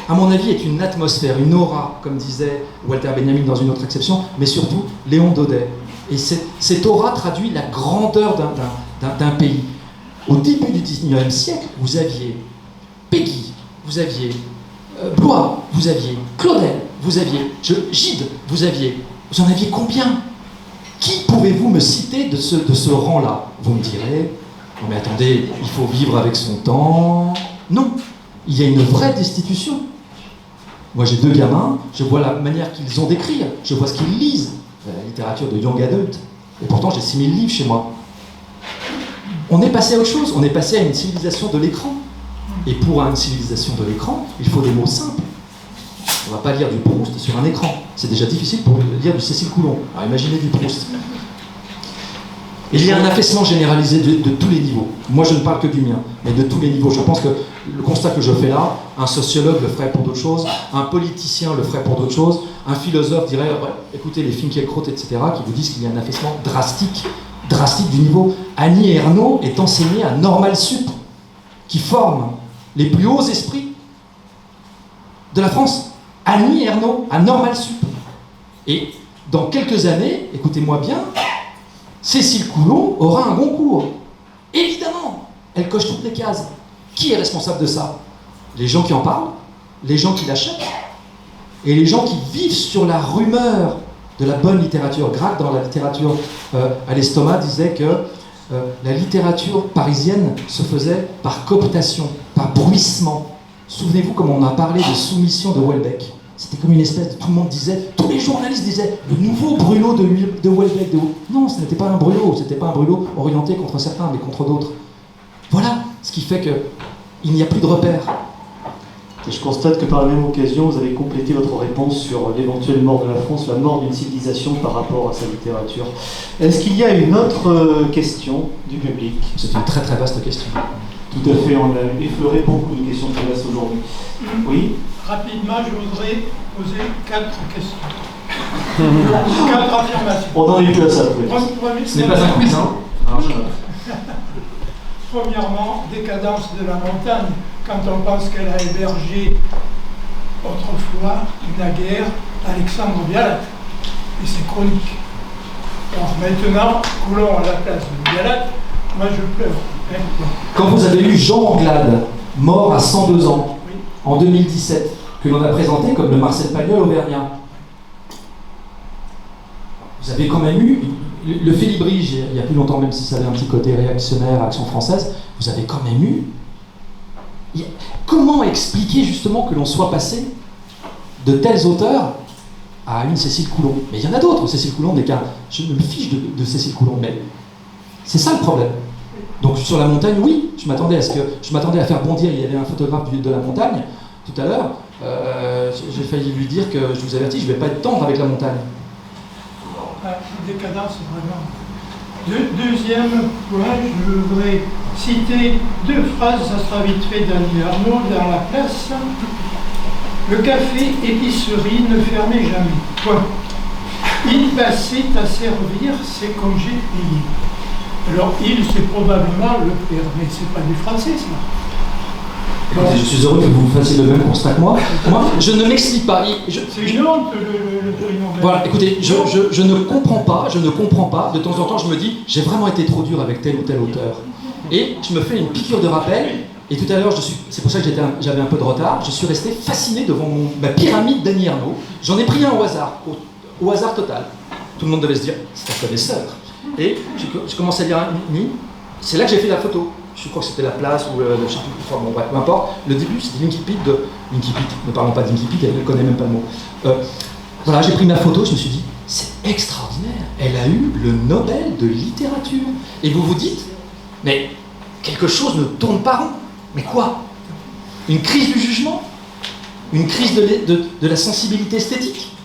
à mon avis, est une atmosphère, une aura, comme disait Walter Benjamin dans une autre exception, mais surtout Léon Daudet. Et cette aura traduit la grandeur d'un pays. Au début du 19e siècle, vous aviez Peggy, vous aviez Blois, vous aviez Claudel, vous aviez Gide, vous en aviez combien? Qui pouvez-vous me citer de ce rang-là? Vous me direz, non mais attendez, il faut vivre avec son temps. Non, il y a une vraie destitution. Moi j'ai 2 gamins, je vois la manière qu'ils ont d'écrire, je vois ce qu'ils lisent, la littérature de young adult, et pourtant j'ai 6000 livres chez moi. On est passé à autre chose, on est passé à une civilisation de l'écran. Et pour une civilisation de l'écran, il faut des mots simples. On ne va pas lire du Proust sur un écran. C'est déjà difficile pour lire du Cécile Coulon. Alors imaginez du Proust. Et il y a un affaissement généralisé de tous les niveaux. Moi je ne parle que du mien, mais de tous les niveaux. Je pense que le constat que je fais là, un sociologue le ferait pour d'autres choses, un politicien le ferait pour d'autres choses, un philosophe dirait, ouais, écoutez les Finkielkraut, etc., qui vous disent qu'il y a un affaissement drastique du niveau. Annie Ernaux est enseignée à Normal Sup, qui forme les plus hauts esprits de la France. Annie Ernaux à Normal Sup. Et dans quelques années, écoutez-moi bien, Cécile Coulon aura un Goncourt. Évidemment, elle coche toutes les cases. Qui est responsable de ça? Les gens qui en parlent, les gens qui l'achètent, et les gens qui vivent sur la rumeur de la bonne littérature. Gracq, dans la littérature à l'estomac, disait que la littérature parisienne se faisait par cooptation, par bruissement. Souvenez-vous comment on a parlé de Soumission de Houellebecq. C'était comme une espèce de... Tout le monde disait, tous les journalistes disaient, le nouveau brûlot de Houellebecq. Non, ce n'était pas un brûlot, c'était pas un brûlot orienté contre certains, mais contre d'autres. Voilà ce qui fait qu'il n'y a plus de repères. Et je constate que par la même occasion, vous avez complété votre réponse sur l'éventuelle mort de la France, la mort d'une civilisation par rapport à sa littérature. Est-ce qu'il y a une autre question du public? C'est une très très vaste question. Tout à fait, on a effleuré beaucoup de questions très vastes aujourd'hui. Oui? Rapidement, je voudrais poser 4 questions. 4 affirmations. On en est plus à ça. Ce n'est pas un quiz, hein? Alors, Premièrement, décadence de la montagne. Quand on pense qu'elle a hébergé autrefois, naguère, Alexandre Vialat et ses chroniques. Alors maintenant, Coulon à la place de Vialat, moi je pleure. Quand vous avez eu Jean Anglade, mort à 102 ans, oui, en 2017, que l'on a présenté comme le Marcel Pagnol auvergnat, vous avez quand même eu le Félibrige, il y a plus longtemps, même si ça avait un petit côté réactionnaire, Action française, vous avez quand même eu... Comment expliquer justement que l'on soit passé de tels auteurs à une Cécile Coulon? Mais il y en a d'autres, Cécile Coulon n'est qu'un... Je me fiche de Cécile Coulon, mais c'est ça le problème. Donc sur la montagne, oui, je m'attendais à faire bondir, il y avait un photographe de la montagne, tout à l'heure, j'ai failli lui dire que je vous avertis, je ne vais pas être tendre avec la montagne. Décadence, vraiment. Deuxième point, je voudrais citer 2 phrases, ça sera vite fait d'Annie Ernaux dans la place. Le café épicerie ne fermait jamais. Point. Il passait à servir ses congés payés. Alors il, c'est probablement le père, mais c'est pas du français ça. Écoutez, je suis heureux que vous fassiez le même constat que moi. Moi, je ne m'explique pas. C'est une honte le prix Nobel. Voilà, écoutez, je ne comprends pas. De temps en temps, je me dis, j'ai vraiment été trop dur avec tel ou tel auteur. Et je me fais une piqûre de rappel. Et tout à l'heure, c'est pour ça que j'avais un peu de retard. Je suis resté fasciné devant ma pyramide d'Annie Ernaux. J'en ai pris un au hasard, au hasard total. Tout le monde devait se dire, c'est un connaisseur. Et je commence à lire Annie. C'est là que j'ai fait la photo. Je crois que c'était la place ou je sais plus, enfin, bon, bref, peu importe. Le début, c'était l'Incipit de... L'Incipit, ne parlons pas d'Incipit, elle ne connaît même pas le mot. Voilà, j'ai pris ma photo, je me suis dit, c'est extraordinaire, elle a eu le Nobel de littérature. Et vous vous dites, mais quelque chose ne tourne pas rond. Mais quoi? Une crise du jugement? Une crise de la sensibilité esthétique?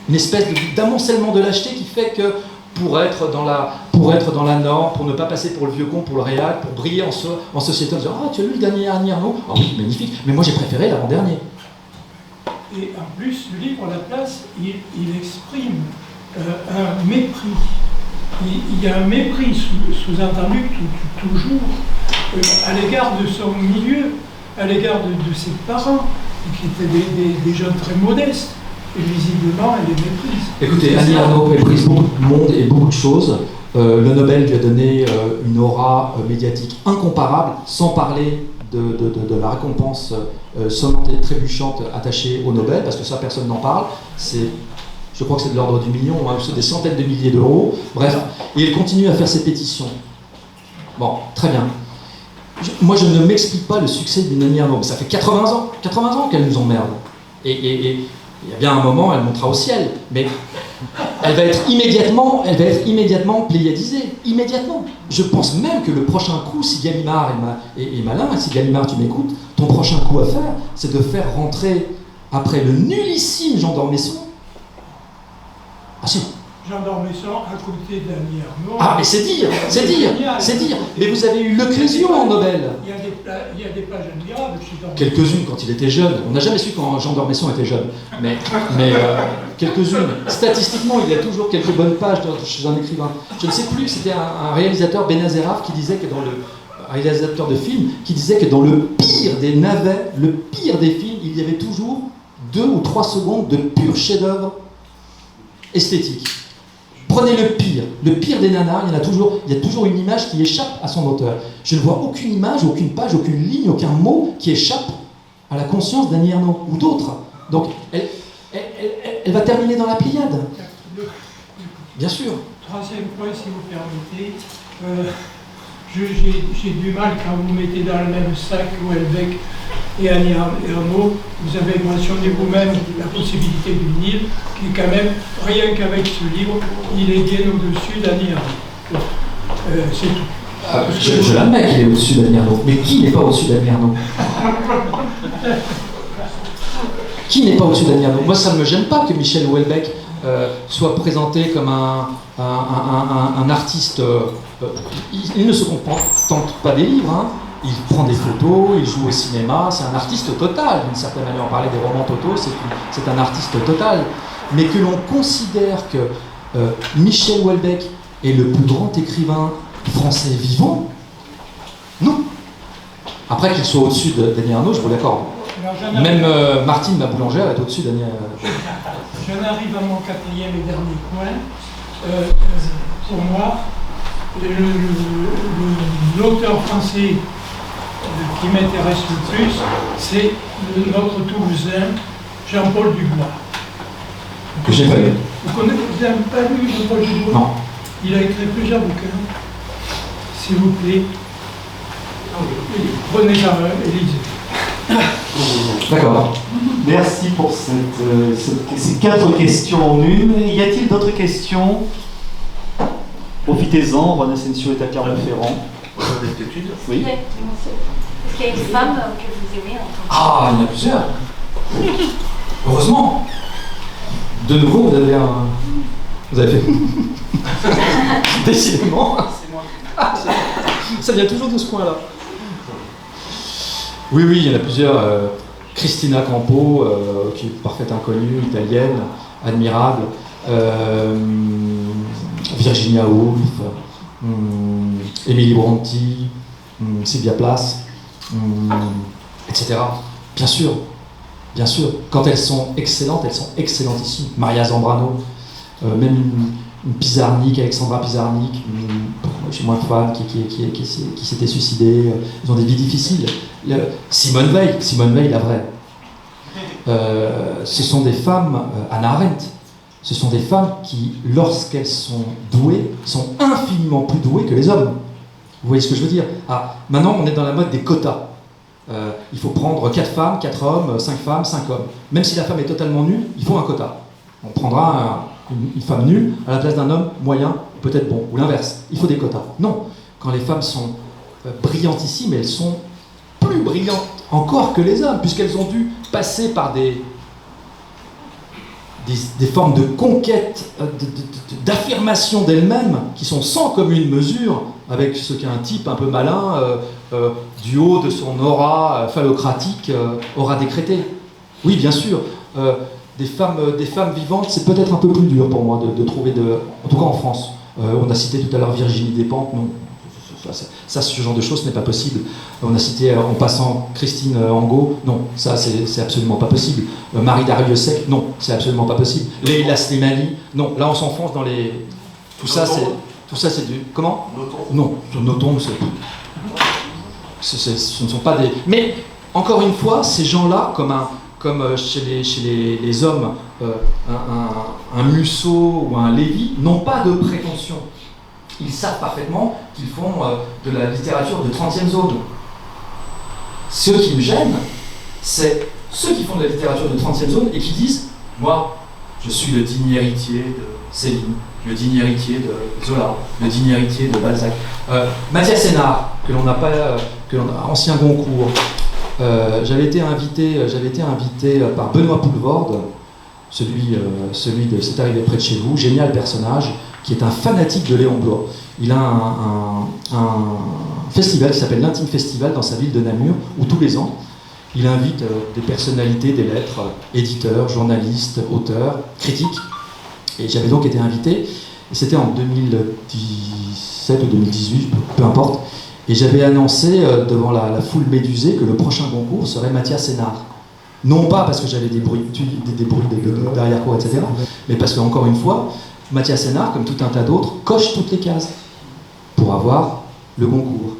Une espèce d'amoncellement de lâcheté qui fait que pour être dans la norme, pour ne pas passer pour le vieux con, pour le réal, pour briller en société, en disant « Ah, tu as lu le dernier Annie Ernaux ? Ah oui, magnifique, mais moi j'ai préféré l'avant-dernier. » Et en plus, le livre, à la place, il exprime un mépris. Il y a un mépris sous-entendu toujours à l'égard de son milieu, à l'égard de ses parents, qui étaient des jeunes très modestes. et visiblement, elle les méprise. Écoutez, Annie Ernaux méprise beaucoup de monde et beaucoup de choses. Le Nobel lui a donné une aura médiatique incomparable, sans parler de la récompense sonnante et trébuchante attachée au Nobel, parce que ça, personne n'en parle. Je crois que c'est de l'ordre du million, hein, c'est des centaines de milliers d'euros. Bref, et il continue à faire ses pétitions. Bon, très bien. Moi, je ne m'explique pas le succès d'une Annie Ernaux. Ça fait 80 ans qu'elle nous emmerde. Et il y a bien un moment, elle montera au ciel, mais elle va être immédiatement pléiadisée, immédiatement. Je pense même que le prochain coup, si Gallimard est malin, si Gallimard tu m'écoutes, ton prochain coup à faire, c'est de faire rentrer, après le nullissime Jean d'Ormesson. Ah si. Jean d'Ormesson à côté d'Annie Ernaux. Ah mais c'est dire. Mais vous avez eu l'Eclésion en Nobel. Il y a des pages admirables chez Dormesson. Quelques-unes quand il était jeune. On n'a jamais su quand Jean d'Ormesson était jeune. Mais quelques-unes. Statistiquement, il y a toujours quelques bonnes pages chez un écrivain. Je ne sais plus, c'était un réalisateur, Benazeraf, qui disait que un réalisateur de films, qui disait que dans le pire des navets, le pire des films, il y avait toujours 2 ou 3 secondes de pur chef-d'œuvre esthétique. Prenez le pire des nanars, il y a toujours une image qui échappe à son auteur. Je ne vois aucune image, aucune page, aucune ligne, aucun mot qui échappe à la conscience d'Annie Ernaux ou d'autres. Donc, elle va terminer dans la Pléiade. Bien sûr. Troisième point, si vous permettez. J'ai du mal quand vous mettez dans le même sac Houellebecq et Annie Ernaux. Vous avez mentionné vous-même la possibilité du Nil, qui est quand même, rien qu'avec ce livre, il est bien au-dessus d'Annie Ernaux. C'est tout. Je l'admets qu'il est au-dessus d'Annie Ernaux, mais qui n'est pas au-dessus d'Annie Ernaux? Qui n'est pas au-dessus d'Annie Ernaux? Moi, ça ne me gêne pas que Michel Houellebecq soit présenté comme un artiste. Il ne se contente pas des livres, hein. Il prend des photos, il joue au cinéma, c'est un artiste total, d'une certaine manière. On parlait des romans totaux, c'est un artiste total. Mais que l'on considère que Michel Houellebecq est le plus grand écrivain français vivant, non. Après qu'il soit au-dessus d'Annie Ernaux, je vous l'accorde. Même Martine, la boulangère, est au-dessus d'Annie Ernaux. J'en arrive à mon quatrième et dernier point. Pour moi, l'auteur français qui m'intéresse le plus, c'est notre Toulousain, Jean-Paul Dubois. Que j'ai pas lu. Vous n'avez pas lu Jean-Paul Dubois? Non. Il a écrit plusieurs bouquins. S'il vous plaît, prenez-en un et lisez. D'accord. Merci pour ces 4 questions en une. Y a-t-il d'autres questions? Profitez-en, Juan Asensio est à Clermont-Ferrand. Oui. Est-ce qu'il y a une femme que vous aimez en tant que... Ah, il y en a plusieurs. Heureusement. De nouveau, vous avez fait. Décidément. C'est moi. Ça vient toujours de ce coin-là. Oui, il y en a plusieurs. Cristina Campo, qui est parfaite inconnue, italienne, admirable. Virginia Woolf, Emily Brontë, Sylvia Plath, etc. Bien sûr. Quand elles sont excellentissimes. Maria Zambrano, même une Pizarnik, Alexandra Pizarnik, je suis moins fan, qui s'était suicidée. Ils ont des vies difficiles. Simone Veil, la vraie. Ce sont des femmes, Hannah Arendt, ce sont des femmes qui, lorsqu'elles sont douées, sont infiniment plus douées que les hommes. Vous voyez ce que je veux dire? Maintenant, on est dans la mode des quotas. Il faut prendre 4 femmes, 4 hommes, 5 femmes, 5 hommes. Même si la femme est totalement nulle, il faut un quota. On prendra une femme nulle à la place d'un homme moyen, peut-être bon, ou l'inverse. Il faut des quotas. Non, quand les femmes sont brillantissimes, elles sont plus brillantes encore que les hommes, puisqu'elles ont dû passer par des formes de conquête, d'affirmation d'elles-mêmes, qui sont sans commune mesure avec ce qu'un type un peu malin, du haut de son aura phallocratique, aura décrété. Oui, bien sûr, des femmes vivantes, c'est peut-être un peu plus dur pour moi de trouver, en tout cas en France. On a cité tout à l'heure Virginie Despentes, non, Ce genre de choses n'est pas possible. On a cité en passant Christine Angot, non, ça c'est absolument pas possible. Marie Dariussec, non, c'est absolument pas possible. Leila Slimani, non, là on s'enfonce dans les... Tout ça c'est du... Comment ? Non, nos tombes, ce ne sont pas des... Mais, encore une fois, ces gens-là, comme chez les hommes, un Musso ou un Lévy, n'ont pas de prétention. Ils savent parfaitement qu'ils font de la littérature de 30e zone. Ce qui me gêne, c'est ceux qui font de la littérature de 30e zone et qui disent « Moi, je suis le digne héritier de Céline, le digne héritier de Zola, le digne héritier de Balzac. » Mathias Sénard, ancien Goncourt, j'avais été invité par Benoît Poulvorde, celui de C'est arrivé près de chez vous, génial personnage, qui est un fanatique de Léon Bloy. Il a un festival qui s'appelle l'Intime Festival dans sa ville de Namur, où tous les ans, il invite des personnalités des lettres, éditeurs, journalistes, auteurs, critiques. Et j'avais donc été invité, et c'était en 2017 ou 2018, peu importe, et j'avais annoncé devant la foule médusée que le prochain concours serait Mathias Sénard. Non pas parce que j'avais des bruits d'arrière-cour, etc., mais parce que, encore une fois, Mathias Sénard, comme tout un tas d'autres, coche toutes les cases pour avoir le concours.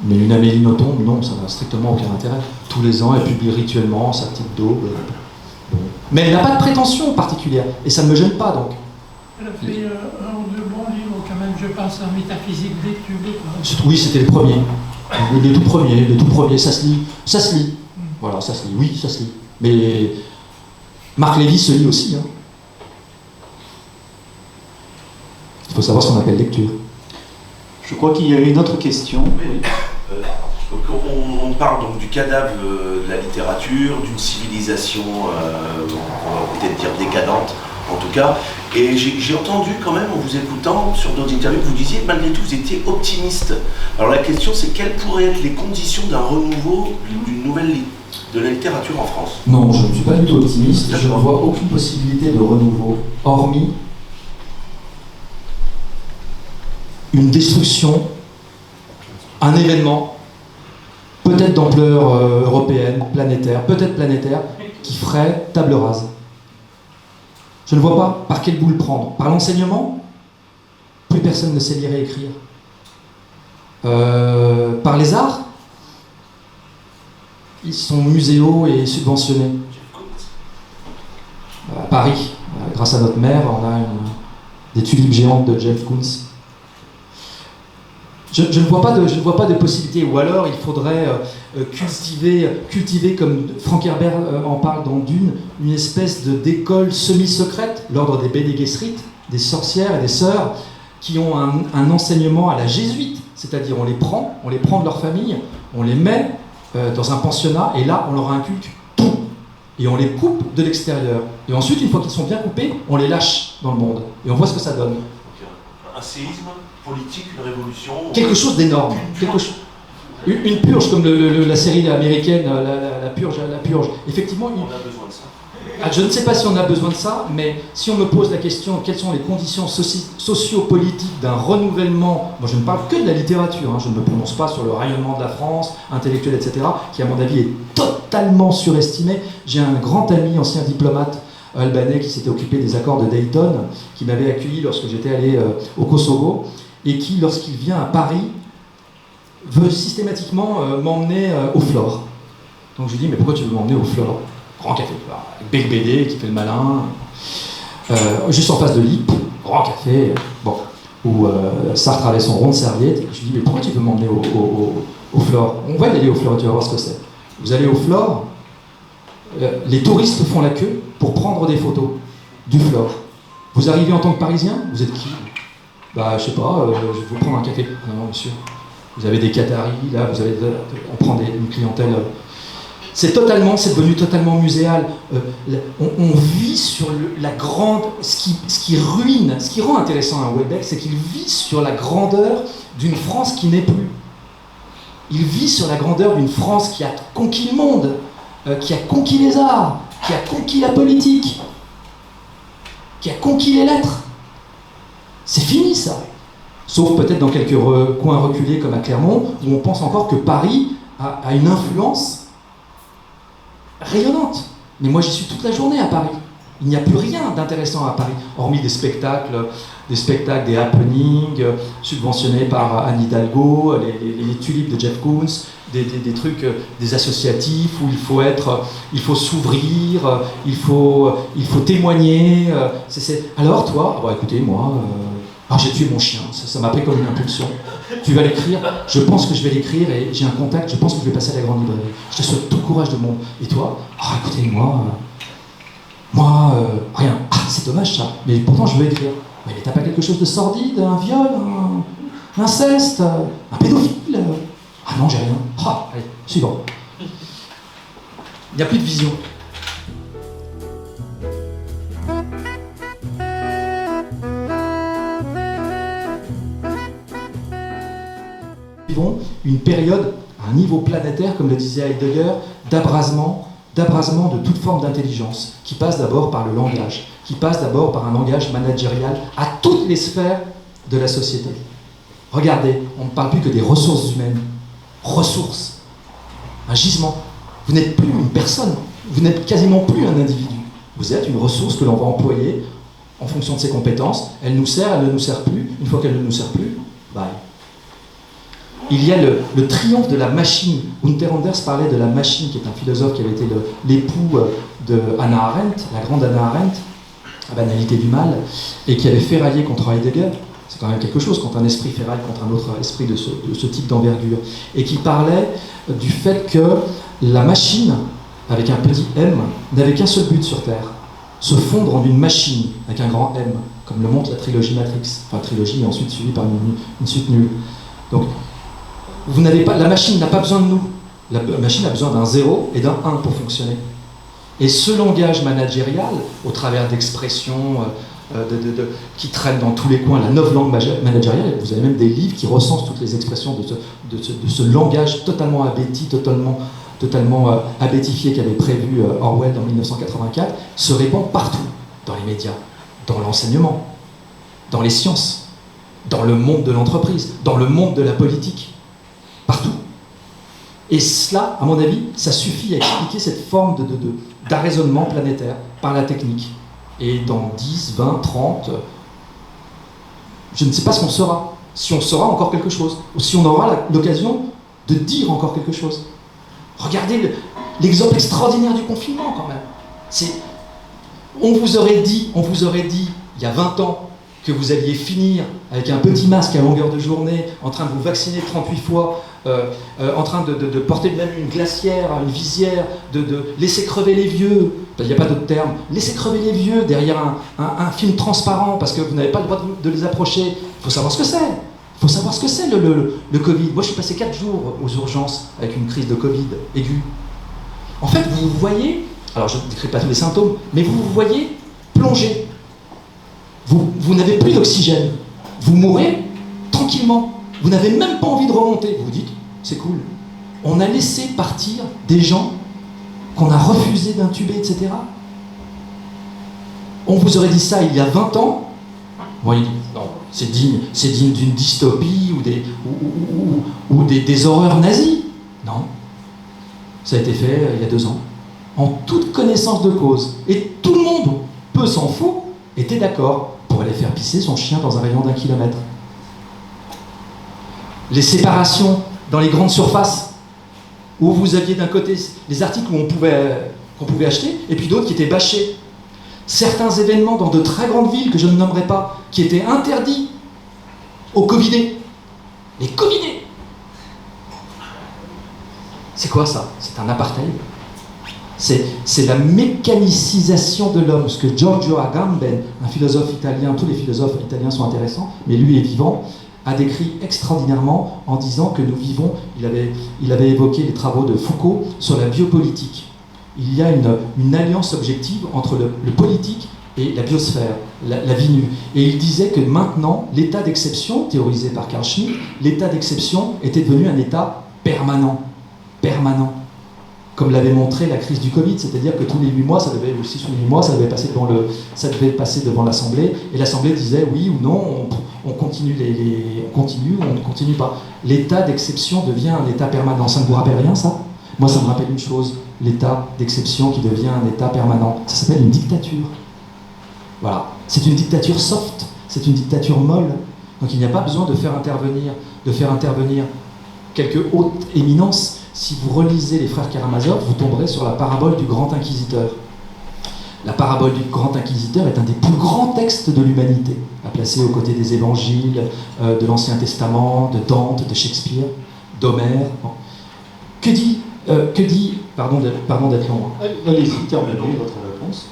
Mais une Amélie Nothomb, non, ça n'a strictement aucun intérêt. Tous les ans, elle publie rituellement sa petite daube. Mais elle n'a pas de prétention particulière, et ça ne me gêne pas, donc. Elle a fait un ou deux bons livres, quand même, je pense, en métaphysique d'études. Oui, c'était le premier. Les tout premiers, ça se lit. Voilà, ça se lit, oui, ça se lit. Mais Marc Lévy se lit aussi, hein. Il faut savoir ce qu'on appelle lecture. Je crois qu'il y avait une autre question. Oui. On parle donc du cadavre de la littérature, d'une civilisation, on va peut-être dire décadente en tout cas, et j'ai entendu quand même en vous écoutant sur d'autres interviews que vous disiez malgré tout vous étiez optimiste. Alors la question c'est quelles pourraient être les conditions d'un renouveau, d'une nouvelle de la littérature en France? Non, je ne suis pas du tout optimiste, je ne vois aucune possibilité de renouveau, hormis une destruction, un événement, peut-être d'ampleur européenne, planétaire, qui ferait table rase. Je ne vois pas par quelle boule prendre. Par l'enseignement, plus personne ne sait lire et écrire. Par les arts, ils sont muséaux et subventionnés. À Paris, grâce à notre maire, on a des tulipes géantes de Jeff Koons. Je ne vois pas de possibilité, ou alors il faudrait cultiver, comme Frank Herbert en parle dans Dune, une espèce d'école semi-secrète, l'ordre des Bene Gesserit, des sorcières et des sœurs, qui ont un enseignement à la jésuite, c'est-à-dire on les prend de leur famille, on les met dans un pensionnat, et là on leur inculque tout, et on les coupe de l'extérieur. Et ensuite, une fois qu'ils sont bien coupés, on les lâche dans le monde, et on voit ce que ça donne. Un séisme politique, une révolution. Quelque chose d'énorme. Une purge, comme la série américaine, la purge. Effectivement, on a besoin de ça. Je ne sais pas si on a besoin de ça, mais si on me pose la question, quelles sont les conditions socio-politiques d'un renouvellement, moi je ne parle que de la littérature, je ne me prononce pas sur le rayonnement de la France, intellectuel, etc., qui à mon avis est totalement surestimé. J'ai un grand ami, ancien diplomate, albanais qui s'était occupé des accords de Dayton, qui m'avait accueilli lorsque j'étais allé au Kosovo, et qui, lorsqu'il vient à Paris, veut systématiquement m'emmener au Flore. Donc je lui dis, mais pourquoi tu veux m'emmener au Flore? Grand café, avec Bec BD qui fait le malin, juste en face de l'IP, grand café, bon, où Sartre avait son rond de serviette. Je lui dis, mais pourquoi tu veux m'emmener au Flore? On va y aller au Flore, tu vas voir ce que c'est. Vous allez au Flore, les touristes font la queue pour prendre des photos du Flore. Vous arrivez en tant que Parisien, vous êtes qui? Bah, je sais pas, je vais vous prendre un café. Non, monsieur. Vous avez des Qataris, là, on prend une clientèle. C'est devenu totalement muséal. On vit sur la grande. Ce qui ruine, ce qui rend intéressant un Houellebecq, c'est qu'il vit sur la grandeur d'une France qui n'est plus. Il vit sur la grandeur d'une France qui a conquis le monde, qui a conquis les arts, qui a conquis la politique, qui a conquis les lettres. C'est fini ça. Sauf peut-être dans quelques coins reculés comme à Clermont, où on pense encore que Paris a une influence rayonnante. Mais moi j'y suis toute la journée à Paris. Il n'y a plus rien d'intéressant à Paris, hormis des spectacles, des happenings subventionnés par Anne Hidalgo, les tulipes de Jeff Koons, des trucs, des associatifs où il faut s'ouvrir, il faut témoigner. Alors toi, écoutez, moi, j'ai tué mon chien, ça m'a pris comme une impulsion. Tu vas l'écrire, je pense que je vais l'écrire et j'ai un contact, je pense que je vais passer à la grande librairie. Je te souhaite tout le courage du monde. Et toi, écoutez, moi, rien. C'est dommage ça, mais pourtant je veux écrire. Mais t'as pas quelque chose de sordide, un viol, un inceste, un pédophile? Ah non, j'ai rien. Allez, suivant. Il n'y a plus de vision. Nous vivons une période, à un niveau planétaire, comme le disait Heidegger, d'abrasement de toute forme d'intelligence, qui passe d'abord par le langage, qui passe d'abord par un langage managérial à toutes les sphères de la société. Regardez, on ne parle plus que des ressources humaines. Ressources. Un gisement. Vous n'êtes plus une personne, vous n'êtes quasiment plus un individu. Vous êtes une ressource que l'on va employer en fonction de ses compétences. Elle nous sert, elle ne nous sert plus. Une fois qu'elle ne nous sert plus, bye. Il y a le triomphe de la machine. Gunther Anders parlait de la machine, qui est un philosophe qui avait été l'époux de Hannah Arendt, la grande Hannah Arendt, La banalité du mal, et qui avait ferraillé contre Heidegger. C'est quand même quelque chose quand un esprit ferraille contre un autre esprit de ce type d'envergure. Et qui parlait du fait que la machine, avec un petit m, n'avait qu'un seul but sur Terre, se fondre en une machine, avec un grand M, comme le montre la trilogie Matrix. Enfin, trilogie, et ensuite suivie par une suite nulle. Donc, la machine n'a pas besoin de nous. La machine a besoin d'un 0 et d'un 1 pour fonctionner. Et ce langage managérial, au travers d'expressions qui traînent dans tous les coins, la nouvelle langue managériale, vous avez même des livres qui recensent toutes les expressions de ce langage totalement abéti, totalement abétifié qu'avait prévu Orwell en 1984, se répand partout, dans les médias, dans l'enseignement, dans les sciences, dans le monde de l'entreprise, dans le monde de la politique. Partout. Et cela, à mon avis, ça suffit à expliquer cette forme d'arraisonnement planétaire par la technique. Et dans 10, 20, 30, je ne sais pas ce qu'on sera. Si on saura encore quelque chose. Ou si on aura l'occasion de dire encore quelque chose. Regardez l'exemple extraordinaire du confinement, quand même. On vous aurait dit, il y a 20 ans, que vous alliez finir avec un petit masque à longueur de journée, en train de vous vacciner 38 fois, en train de porter même une glacière, une visière, de laisser crever les vieux, il n'y a pas d'autre terme, laisser crever les vieux derrière un film transparent parce que vous n'avez pas le droit de les approcher. Il faut savoir ce que c'est. Il faut savoir ce que c'est le Covid. Moi je suis passé 4 jours aux urgences avec une crise de Covid aiguë. En fait, vous voyez, alors je ne décris pas tous les symptômes, mais vous voyez plonger. Vous n'avez plus d'oxygène. Vous mourrez tranquillement. Vous n'avez même pas envie de remonter. Vous vous dites, c'est cool. On a laissé partir des gens qu'on a refusé d'intuber, etc. On vous aurait dit ça il y a 20 ans. Bon, il dit, non, c'est digne d'une dystopie ou des horreurs nazies. Non. Ça a été fait il y a 2 ans. En toute connaissance de cause. Et tout le monde, peu s'en fout, était d'accord pour aller faire pisser son chien dans un rayon d'1 kilomètre. Les séparations dans les grandes surfaces, où vous aviez d'un côté les articles qu'on pouvait acheter, et puis d'autres qui étaient bâchés. Certains événements dans de très grandes villes, que je ne nommerai pas, qui étaient interdits aux Covidés. Les Covidés! C'est quoi ça? C'est un apartheid. C'est la mécanicisation de l'homme, ce que Giorgio Agamben, un philosophe italien, tous les philosophes italiens sont intéressants, mais lui est vivant, a décrit extraordinairement en disant que nous vivons, il avait évoqué les travaux de Foucault sur la biopolitique. Il y a une alliance objective entre le politique et la biosphère, la vie nue. Et il disait que maintenant, l'état d'exception, théorisé par Carl Schmitt, l'état d'exception était devenu un état permanent. Permanent. comme l'avait montré la crise du Covid, c'est-à-dire que tous les 8 mois, ça devait passer devant l'Assemblée, et l'Assemblée disait oui ou non, on continue on continue ou on ne continue pas. L'état d'exception devient un état permanent. Ça ne vous rappelle rien, ça? Moi, ça me rappelle une chose, l'état d'exception qui devient un état permanent. Ça s'appelle une dictature. Voilà. C'est une dictature soft, c'est une dictature molle. Donc il n'y a pas besoin de faire intervenir quelques hautes éminences. Si vous relisez les frères Karamazov, vous tomberez sur la parabole du grand inquisiteur. La parabole du grand inquisiteur est un des plus grands textes de l'humanité, à placer aux côtés des évangiles, de l'Ancien Testament, de Dante, de Shakespeare, d'Homère. Bon. Que dit, pardon d'être long. Allez-y, terminez votre réponse.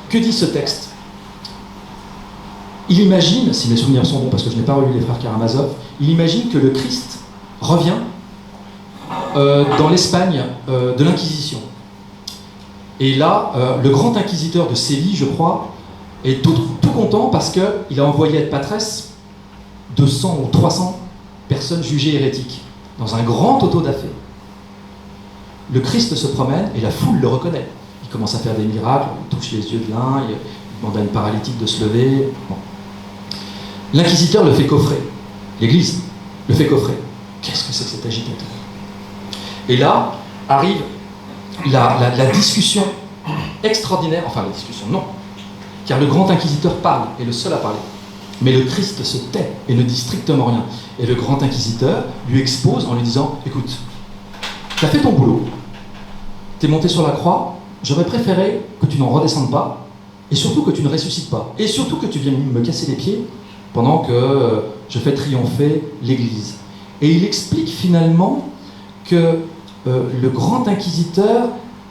Que dit ce texte? Il imagine, si mes souvenirs sont bons, parce que je n'ai pas relu les frères Karamazov, il imagine que le Christ revient dans l'Espagne de l'Inquisition. Et là, le grand inquisiteur de Séville, je crois, est tout content parce qu'il a envoyé être patresse 200 ou 300 personnes jugées hérétiques dans un grand auto-da-fé. Le Christ se promène et la foule le reconnaît. Il commence à faire des miracles, il touche les yeux de l'un, il demande à une paralytique de se lever. Bon. L'inquisiteur le fait coffrer. L'Église le fait coffrer. Qu'est-ce que c'est que cet agitateur? Et là arrive la discussion extraordinaire, enfin la discussion, non, car le grand inquisiteur parle, est le seul à parler. Mais le Christ se tait et ne dit strictement rien. Et le grand inquisiteur lui expose en lui disant « Écoute, tu as fait ton boulot, tu es monté sur la croix, j'aurais préféré que tu n'en redescendes pas, et surtout que tu ne ressuscites pas, et surtout que tu viennes me casser les pieds pendant que je fais triompher l'Église. » Et il explique finalement que le grand inquisiteur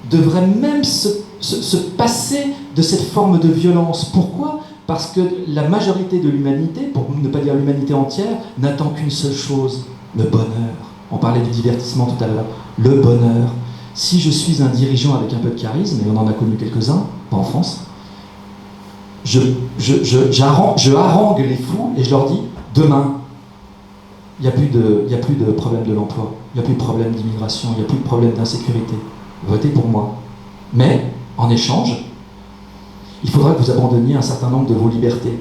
devrait même se passer de cette forme de violence. Pourquoi? Parce que la majorité de l'humanité, pour ne pas dire l'humanité entière, n'attend qu'une seule chose, le bonheur. On parlait du divertissement tout à l'heure. Le bonheur. Si je suis un dirigeant avec un peu de charisme, et on en a connu quelques-uns, pas en France, je harangue les fous et je leur dis, demain, il n'y a plus de problème de l'emploi, il n'y a plus de problème d'immigration, il n'y a plus de problème d'insécurité. Votez pour moi. Mais, en échange, il faudra que vous abandonniez un certain nombre de vos libertés.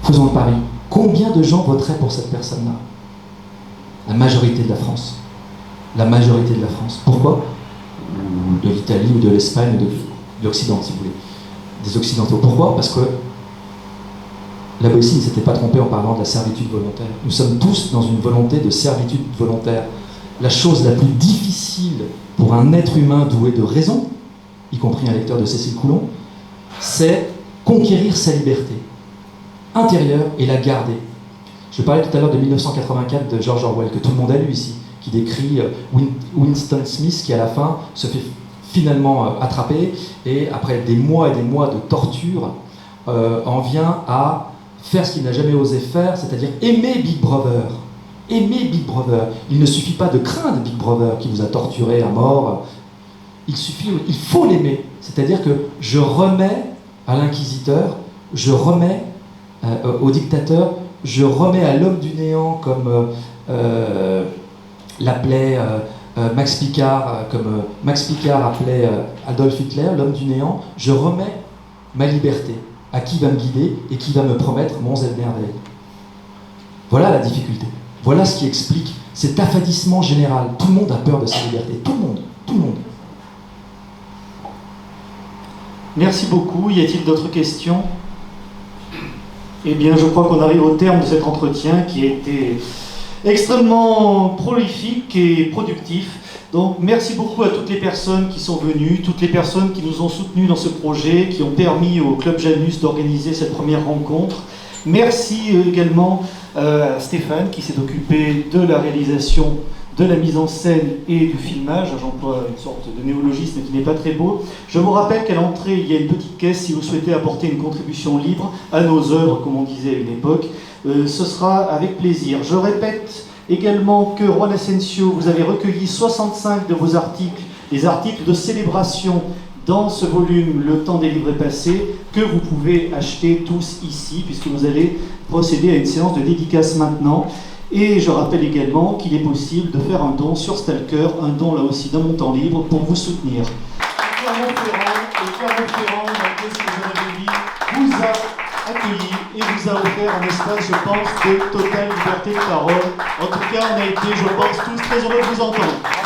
Faisons le pari. Combien de gens voteraient pour cette personne-là? La majorité de la France. La majorité de la France. Pourquoi? De l'Italie ou de l'Espagne, de l'Occident, si vous voulez. Des Occidentaux. Pourquoi? Parce que la Boétie ne s'était pas trompée en parlant de la servitude volontaire. Nous sommes tous dans une volonté de servitude volontaire. La chose la plus difficile pour un être humain doué de raison, y compris un lecteur de Cécile Coulon, c'est conquérir sa liberté intérieure et la garder. Je parlais tout à l'heure de 1984 de George Orwell, que tout le monde a lu ici, qui décrit Winston Smith qui à la fin se fait finalement attraper et après des mois et des mois de torture en vient à faire ce qu'il n'a jamais osé faire, c'est-à-dire aimer Big Brother. Aimer Big Brother. Il ne suffit pas de craindre Big Brother qui vous a torturé à mort. Il faut l'aimer. C'est-à-dire que je remets à l'inquisiteur, je remets au dictateur, je remets à l'homme du néant comme l'appelait Max Picard, comme Max Picard appelait Adolf Hitler, l'homme du néant, je remets ma liberté à qui va me guider et qui va me promettre mon Zelmerveille. Voilà la difficulté. Voilà ce qui explique cet affadissement général. Tout le monde a peur de sa liberté. Tout le monde. Tout le monde. Merci beaucoup. Y a-t-il d'autres questions? Eh bien, je crois qu'on arrive au terme de cet entretien qui a été extrêmement prolifique et productif. Donc, merci beaucoup à toutes les personnes qui sont venues, toutes les personnes qui nous ont soutenus dans ce projet, qui ont permis au Club Janus d'organiser cette première rencontre. Merci également à Stéphane qui s'est occupé de la réalisation, de la mise en scène et du filmage. J'emploie une sorte de néologisme qui n'est pas très beau. Je vous rappelle qu'à l'entrée, il y a une petite caisse si vous souhaitez apporter une contribution libre à nos œuvres, comme on disait à une époque. Ce sera avec plaisir. Je répète également que Juan Asensio, vous avez recueilli 65 de vos articles, les articles de célébration dans ce volume Le temps des livres est passé, que vous pouvez acheter tous ici, puisque vous allez procéder à une séance de dédicace maintenant. Et je rappelle également qu'il est possible de faire un don sur Stalker, un don là aussi d'un montant libre pour vous soutenir. Clermont-Ferrand, malgré ce que vous avez dit, vous a accueilli et vous a offert un espace, je pense, de totale liberté de parole. En tout cas, on a été, je pense, tous très heureux de vous entendre.